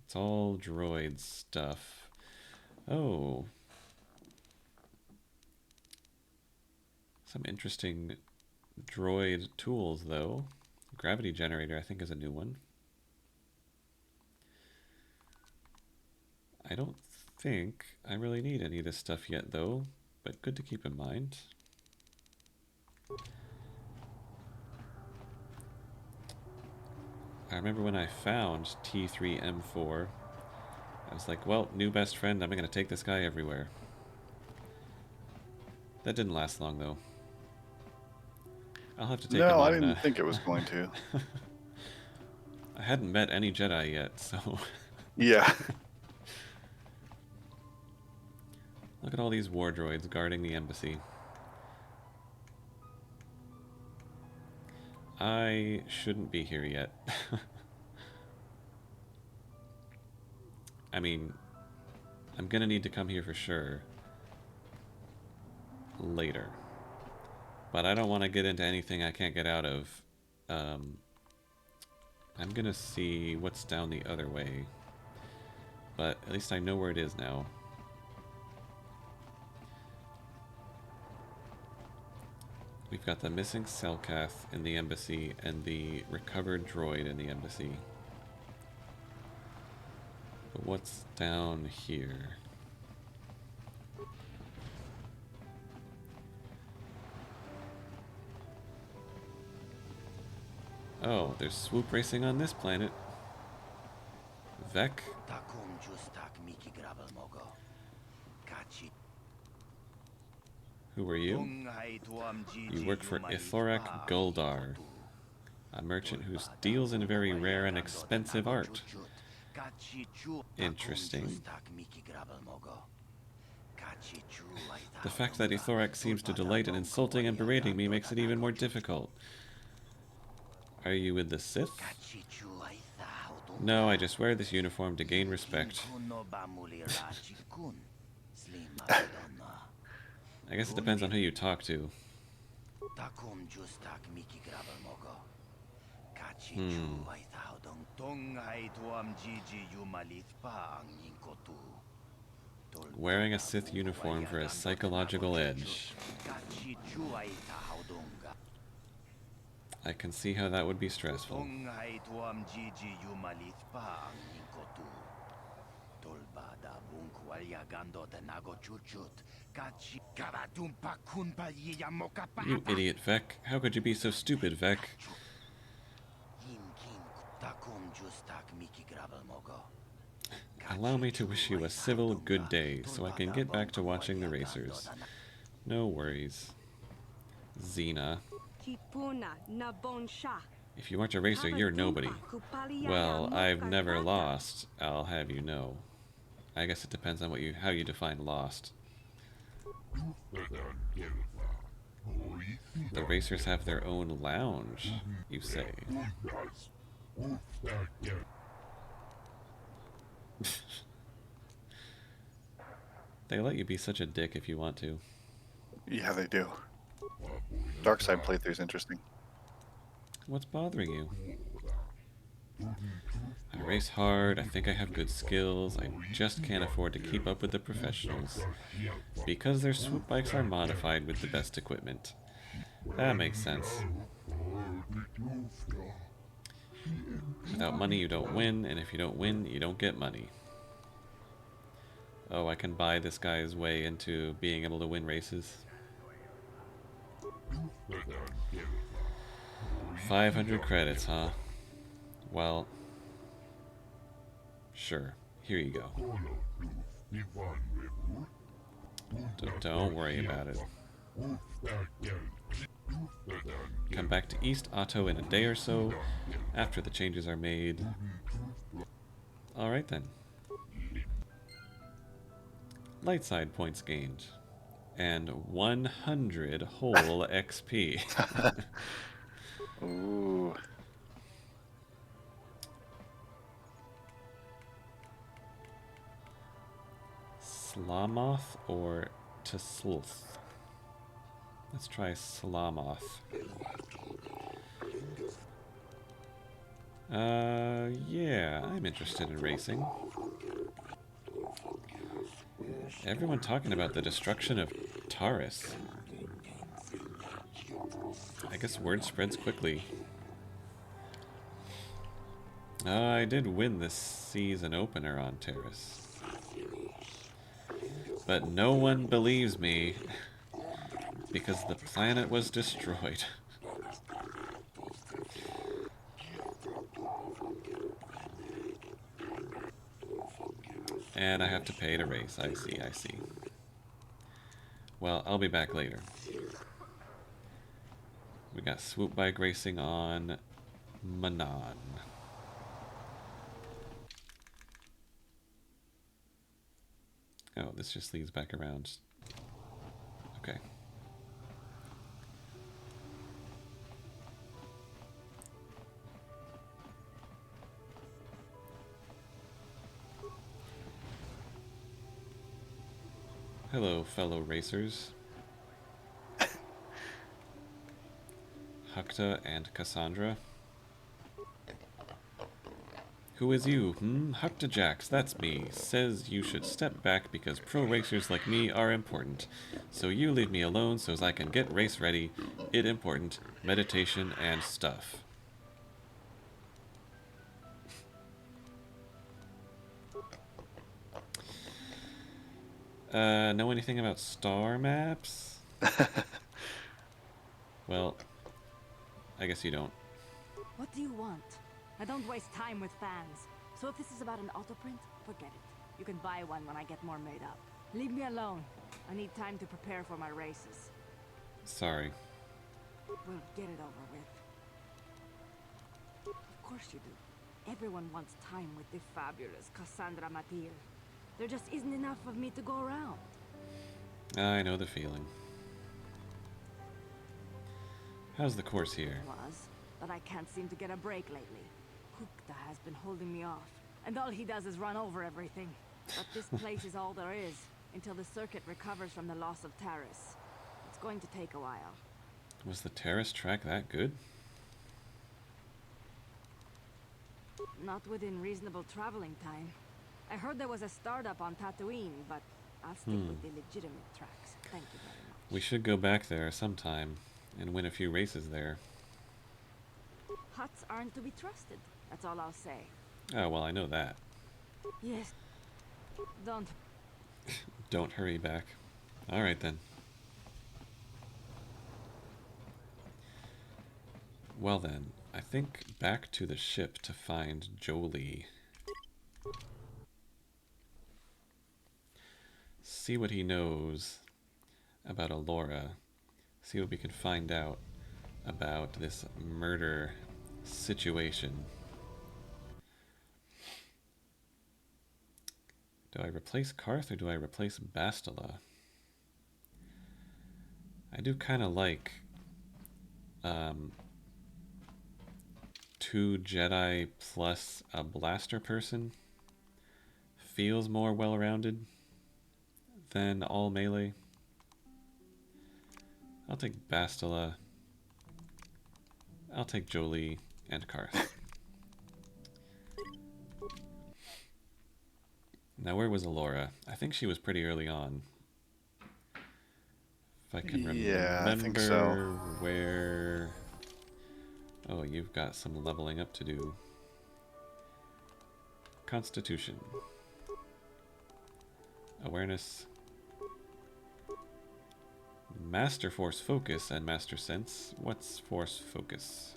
It's all droid stuff. Oh. Some interesting droid tools, though. Gravity generator, I think, is a new one. I don't think I really need any of this stuff yet, though, but good to keep in mind. I remember when I found T3M4, I was like, well, new best friend, I'm going to take this guy everywhere. That didn't last long, though. I'll have to take him on. No, I didn't think it was going to. I hadn't met any Jedi yet, so... Yeah. Look at all these war droids guarding the embassy. I shouldn't be here yet. I mean, I'm gonna need to come here for sure later. But I don't want to get into anything I can't get out of. I'm gonna see what's down the other way. But at least I know where it is now. We've got the missing Selkath in the embassy and the recovered droid in the embassy. But what's down here? Oh, there's swoop racing on this planet. Vec. Who are you? You work for Ithorak Guldar, a merchant who deals in very rare and expensive art. Interesting. The fact that Ithorak seems to delight in insulting and berating me makes it even more difficult. Are you with the Sith? No, I just wear this uniform to gain respect. I guess it depends on who you talk to. Wearing a Sith uniform for a psychological edge. I can see how that would be stressful. You idiot, Vec. How could you be so stupid, Vec? Allow me to wish you a civil good day, so I can get back to watching the racers. No worries. Xena. If you aren't a racer, you're nobody. Well, I've never lost, I'll have you know. I guess it depends on how you define lost. The racers have their own lounge, you say. They let you be such a dick if you want to. Yeah, they do. Dark side playthrough is interesting. What's bothering you? I race hard, I think I have good skills, I just can't afford to keep up with the professionals. Because their swoop bikes are modified with the best equipment. That makes sense. Without money you don't win, and if you don't win, you don't get money. Oh, I can buy this guy's way into being able to win races. 500 credits, huh? Well, sure. Here you go. Don't worry about it. Come back to East Otto in a day or so, after the changes are made. Alright then. Light side points gained. And 100 whole XP. Ooh. Slamoth or Tslth? Let's try Slamoth. Yeah, I'm interested in racing. Everyone talking about the destruction of Taurus. I guess word spreads quickly. I did win this season opener on Taurus. But no one believes me because the planet was destroyed. And I have to pay to race. I see, I see. Well, I'll be back later. We got swoop bike racing on Manaan. Oh, this just leads back around. Okay. Hello, fellow racers. Hukta and Cassandra. Who is you? Hukta Jax, that's me. Says you should step back because pro racers like me are important. So you leave me alone so as I can get race ready. It important. Meditation and stuff. Know anything about star maps? Well, I guess you don't. What do you want? I don't waste time with fans. So if this is about an autoprint, forget it. You can buy one when I get more made up. Leave me alone. I need time to prepare for my races. Sorry. We'll get it over with. Of course you do. Everyone wants time with the fabulous Cassandra Matil. There just isn't enough of me to go around. I know the feeling. How's the course here? But I can't seem to get a break lately. Hukta has been holding me off, and all he does is run over everything. But this place is all there is, until the circuit recovers from the loss of Taurus. It's going to take a while. Was the Taurus track that good? Not within reasonable traveling time. I heard there was a startup on Tatooine, but I'll stick with the legitimate tracks. Thank you very much. We should go back there sometime and win a few races there. Huts aren't to be trusted. That's all I'll say. Oh, well, I know that. Yes. Don't. Don't hurry back. Alright then. Well then, I think back to the ship to find Jolie. See what he knows about Alora. See what we can find out about this murder situation. Do I replace Karth or do I replace Bastila? I do kind of like 2 Jedi plus a blaster person. Feels more well-rounded than all melee. I'll take Bastila. I'll take Jolie and Karth. Now, where was Alora? I think she was pretty early on. If I can remember I think so. where... Oh, you've got some leveling up to do. Constitution. Awareness. Master Force Focus and Master Sense. What's Force Focus?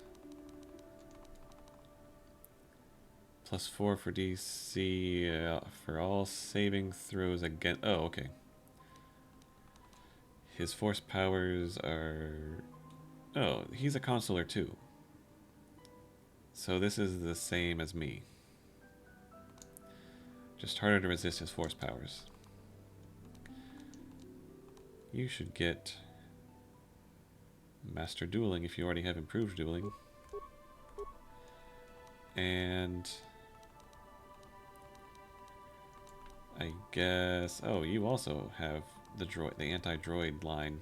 +4 for DC for all saving throws again. Oh, okay. His force powers are... Oh, he's a consular too. So this is the same as me. Just harder to resist his force powers. You should get Master Dueling if you already have Improved Dueling. And... I guess... Oh, you also have the anti-droid line.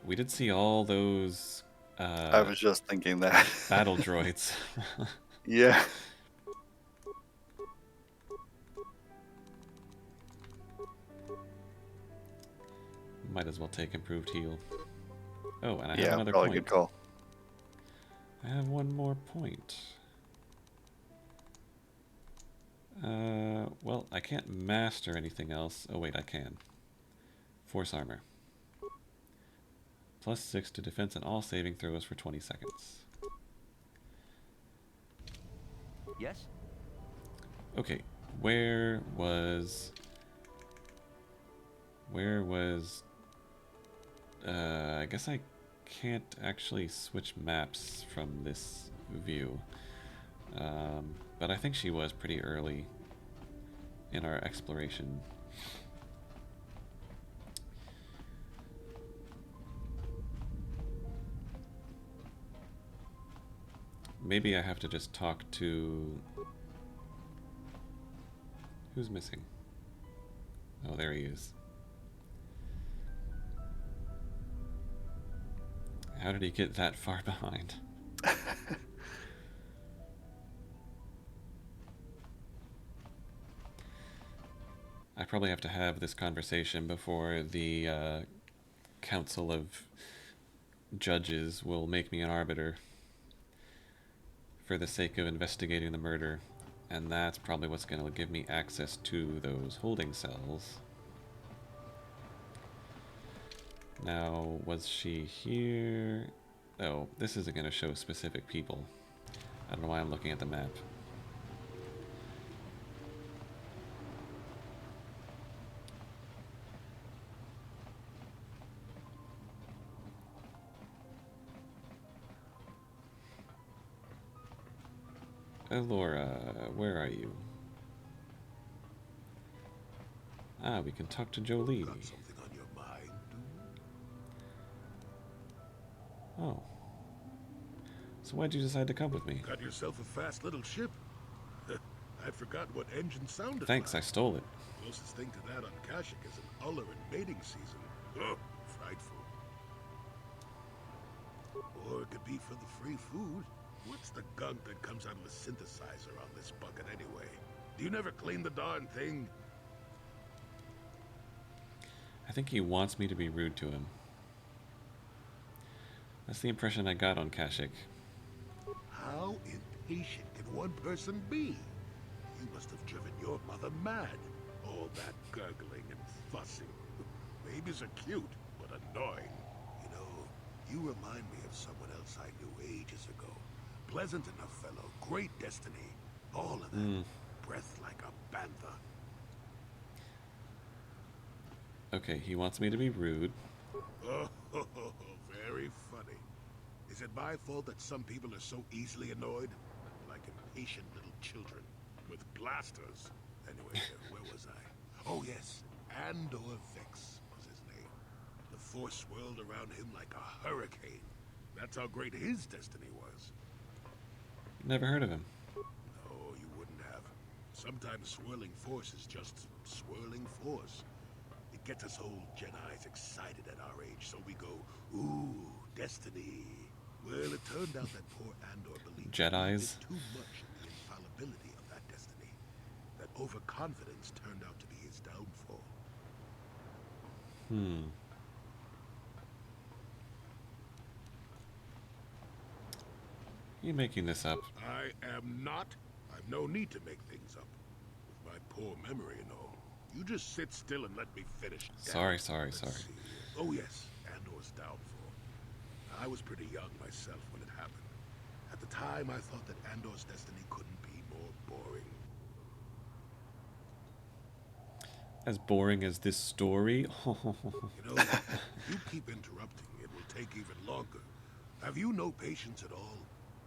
We did see all those... I was just thinking that. battle droids. Yeah. Might as well take Improved Heal. Oh, and I have Yeah, another probably point. good call. I have one more point. Well, I can't master anything else. Oh wait, I can. Force Armor. +6 to defense and all saving throws for 20 seconds. Yes? Okay, where was... I guess I can't actually switch maps from this view. But I think she was pretty early in our exploration. Maybe I have to just talk to... Who's missing? Oh, there he is. How did he get that far behind? I probably have to have this conversation before the Council of Judges will make me an arbiter for the sake of investigating the murder, and that's probably what's going to give me access to those holding cells. Now, was she here? Oh, this isn't going to show specific people. I don't know why I'm looking at the map. Laura, where are you? Ah, we can talk to Jolie. Got something on your mind, Oh. So why'd you decide to come with me? Got yourself a fast little ship. I forgot what engine sounded Thanks, like. I stole it. Closest thing to that on Kashyyyk is an Uller in mating season. Oh, frightful. Or it could be for the free food. What's the gunk that comes out of a synthesizer on this bucket anyway? Do you never clean the darn thing? I think he wants me to be rude to him. That's the impression I got on Kashyyyk. How impatient can one person be? You must have driven your mother mad. All that gurgling and fussing. Babies are cute, but annoying. You know, you remind me of someone else I knew ages ago. Pleasant enough fellow, great destiny. All of that. Breath like a panther. Okay, he wants me to be rude. Oh, very funny. Is it my fault that some people are so easily annoyed? Like impatient little children with blasters. Anyway, where was I? Oh yes, Andor Vex was his name. The force swirled around him like a hurricane. That's how great his destiny was. Never heard of him. No, you wouldn't have. Sometimes swirling force is just swirling force. It gets us old Jedis excited at our age, so we go, ooh, destiny. Well, it turned out that poor Andor believed Jedis? too much in the infallibility of that destiny. That overconfidence turned out to be his downfall. You making this up? I am not. I've no need to make things up. With my poor memory and all. You just sit still and let me finish. Sorry. Let's see. Oh yes, Andor's downfall. I was pretty young myself when it happened. At the time, I thought that Andor's destiny couldn't be more boring. As boring as this story? You know, if you keep interrupting, it will take even longer. Have you no patience at all?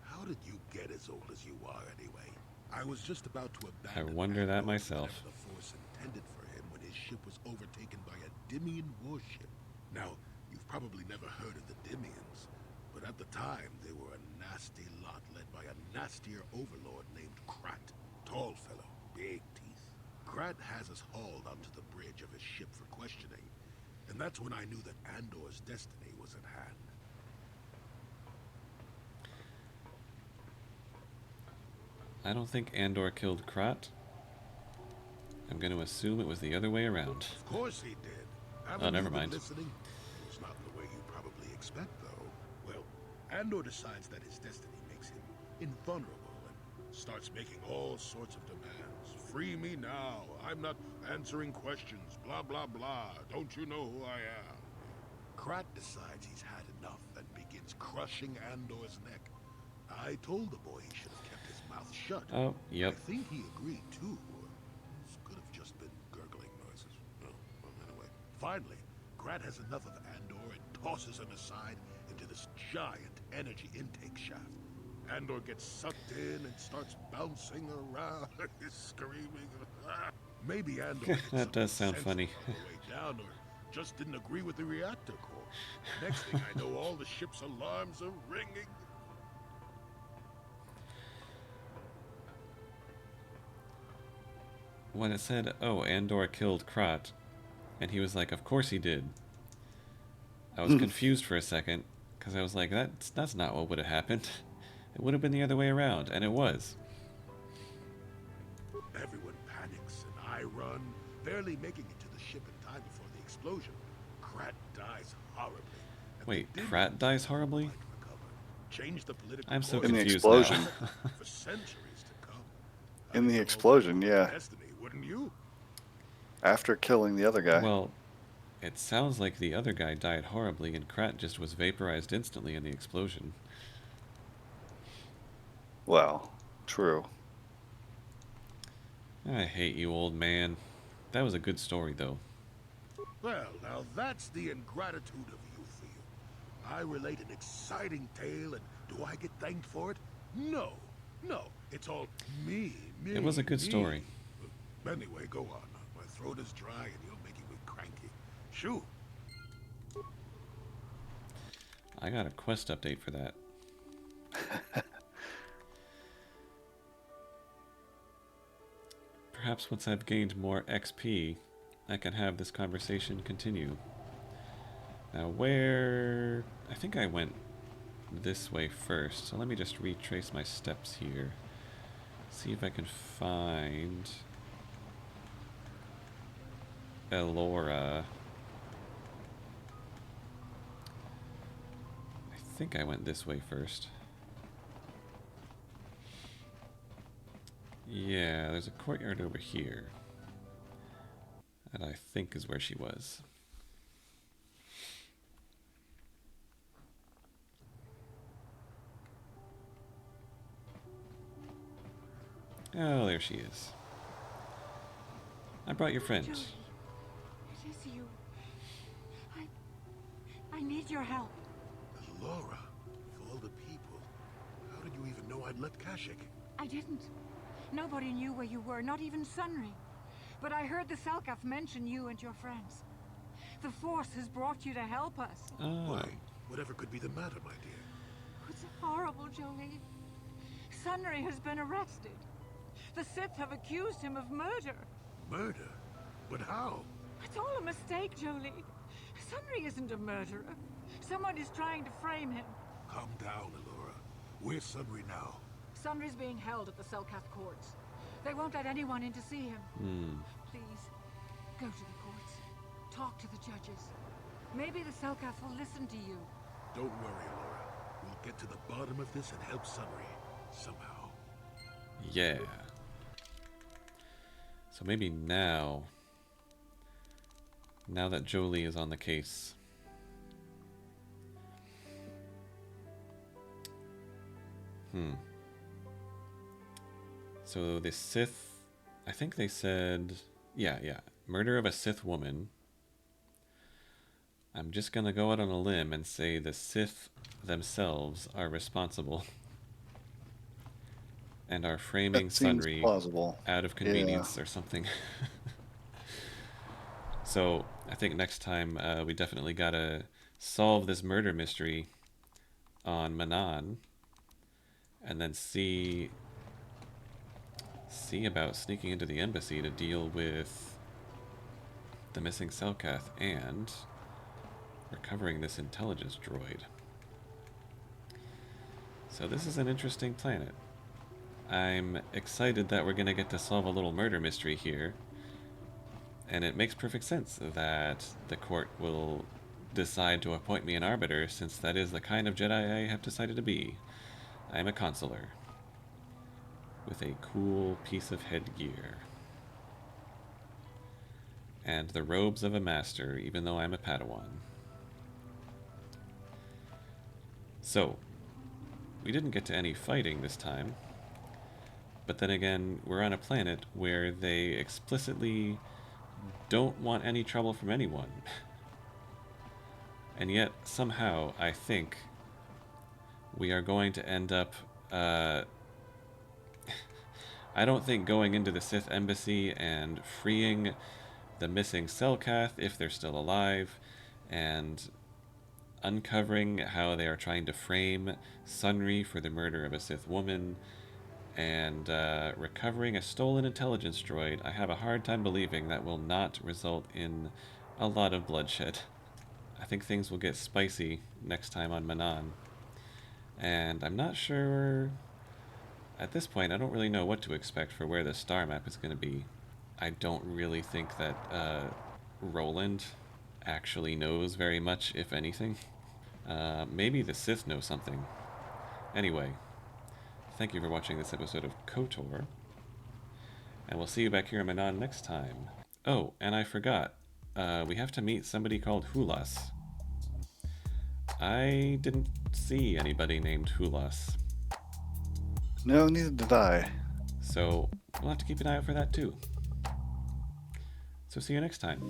How did you get as old as you are anyway? I was just about to abandon I wonder that myself. the Force intended for him when his ship was overtaken by a Dimian warship. Now, you've probably never heard of the Dimians, but at the time they were a nasty lot led by a nastier overlord named Krat. Tall fellow, big teeth. Krat has us hauled onto the bridge of his ship for questioning, and that's when I knew that Andor's destiny was at hand. I don't think Andor killed Krat. I'm going to assume it was the other way around. Of course he did. Oh, never mind. Listening? It's not the way you probably expect, though. Well, Andor decides that his destiny makes him invulnerable and starts making all sorts of demands. Free me now. I'm not answering questions. Blah, blah, blah. Don't you know who I am? Krat decides he's had enough and begins crushing Andor's neck. I told the boy he should have kept his mouth shut. Oh, yep. I think he agreed, too. This could have just been gurgling noises. No, well, anyway. Finally, Krat has enough of Andor and tosses him aside into this giant energy intake shaft. Andor gets sucked in and starts bouncing around, screaming. Maybe Andor That does sound sense funny. on the way down, or just didn't agree with the reactor core. Next thing I know, all the ship's alarms are ringing. When it said, oh, Andor killed Krat, and he was like, of course he did. I was confused for a second, because I was like, that's not what would have happened. It would have been the other way around, and it was. Everyone panics, and I run, barely making it to the ship in time before the explosion. Krat dies horribly. Wait, Krat dies horribly? Change the political I'm so course In the confused explosion. now. for centuries to come. In the explosion, yeah. Destiny, wouldn't you? After killing the other guy. Well, it sounds like the other guy died horribly, and Krat just was vaporized instantly in the explosion. Well, true. I hate you, old man. That was a good story, though. Well, now that's the ingratitude of youth for you. I relate an exciting tale, and do I get thanked for it? No. No. It's all me. It was a good story. Anyway, go on. My throat is dry, and you're making me cranky. Shoo. I got a quest update for that. Perhaps once I've gained more XP, I can have this conversation continue. Now where... I think I went this way first, so let me just retrace my steps here. See if I can find... Elora. I think I went this way first. Yeah, there's a courtyard over here. That I think is where she was. Oh, there she is. I brought your friend. Joey, it is you. I need your help. Laura, of all the people, how did you even know I'd left Kashyyyk? I didn't. Nobody knew where you were, not even Sunry. But I heard the Selkath mention you and your friends. The Force has brought you to help us. Why? Whatever could be the matter, my dear? It's horrible, Jolie. Sunry has been arrested. The Sith have accused him of murder. Murder? But how? It's all a mistake, Jolie. Sunry isn't a murderer. Someone is trying to frame him. Calm down, Alora. Where's Sunry now? Sunry's being held at the Selkath courts. They won't let anyone in to see him. Please, go to the courts. Talk to the judges. Maybe the Selkath will listen to you. Don't worry, Alora. We'll get to the bottom of this and help Sunry. Somehow. Yeah. So maybe now that Jolie is on the case, so the Sith, I think they said, yeah, murder of a Sith woman. I'm just gonna go out on a limb and say the Sith themselves are responsible and are framing Sunry out of convenience or something. So I think next time we definitely gotta solve this murder mystery on Manaan, and then see about sneaking into the embassy to deal with the missing Selkath and recovering this intelligence droid. So this is an interesting planet. I'm excited that we're gonna get to solve a little murder mystery here. And it makes perfect sense that the court will decide to appoint me an arbiter, since that is the kind of Jedi I have decided to be. I am a consular with a cool piece of headgear and the robes of a master, even though I'm a Padawan. So, we didn't get to any fighting this time, but then again, we're on a planet where they explicitly don't want any trouble from anyone. And yet, somehow, I think we are going to end up... I don't think going into the Sith embassy and freeing the missing Selkath, if they're still alive, and uncovering how they are trying to frame Sunry for the murder of a Sith woman, and recovering a stolen intelligence droid, I have a hard time believing that will not result in a lot of bloodshed. I think things will get spicy next time on Manaan. And I'm not sure... At this point, I don't really know what to expect for where the star map is going to be. I don't really think that Roland actually knows very much, if anything. Maybe the Sith know something. Anyway, thank you for watching this episode of KOTOR, and we'll see you back here in Manaan next time. Oh, and I forgot. We have to meet somebody called Hulas. I didn't see anybody named Hulas. No, neither did I. So we'll have to keep an eye out for that too. So see you next time.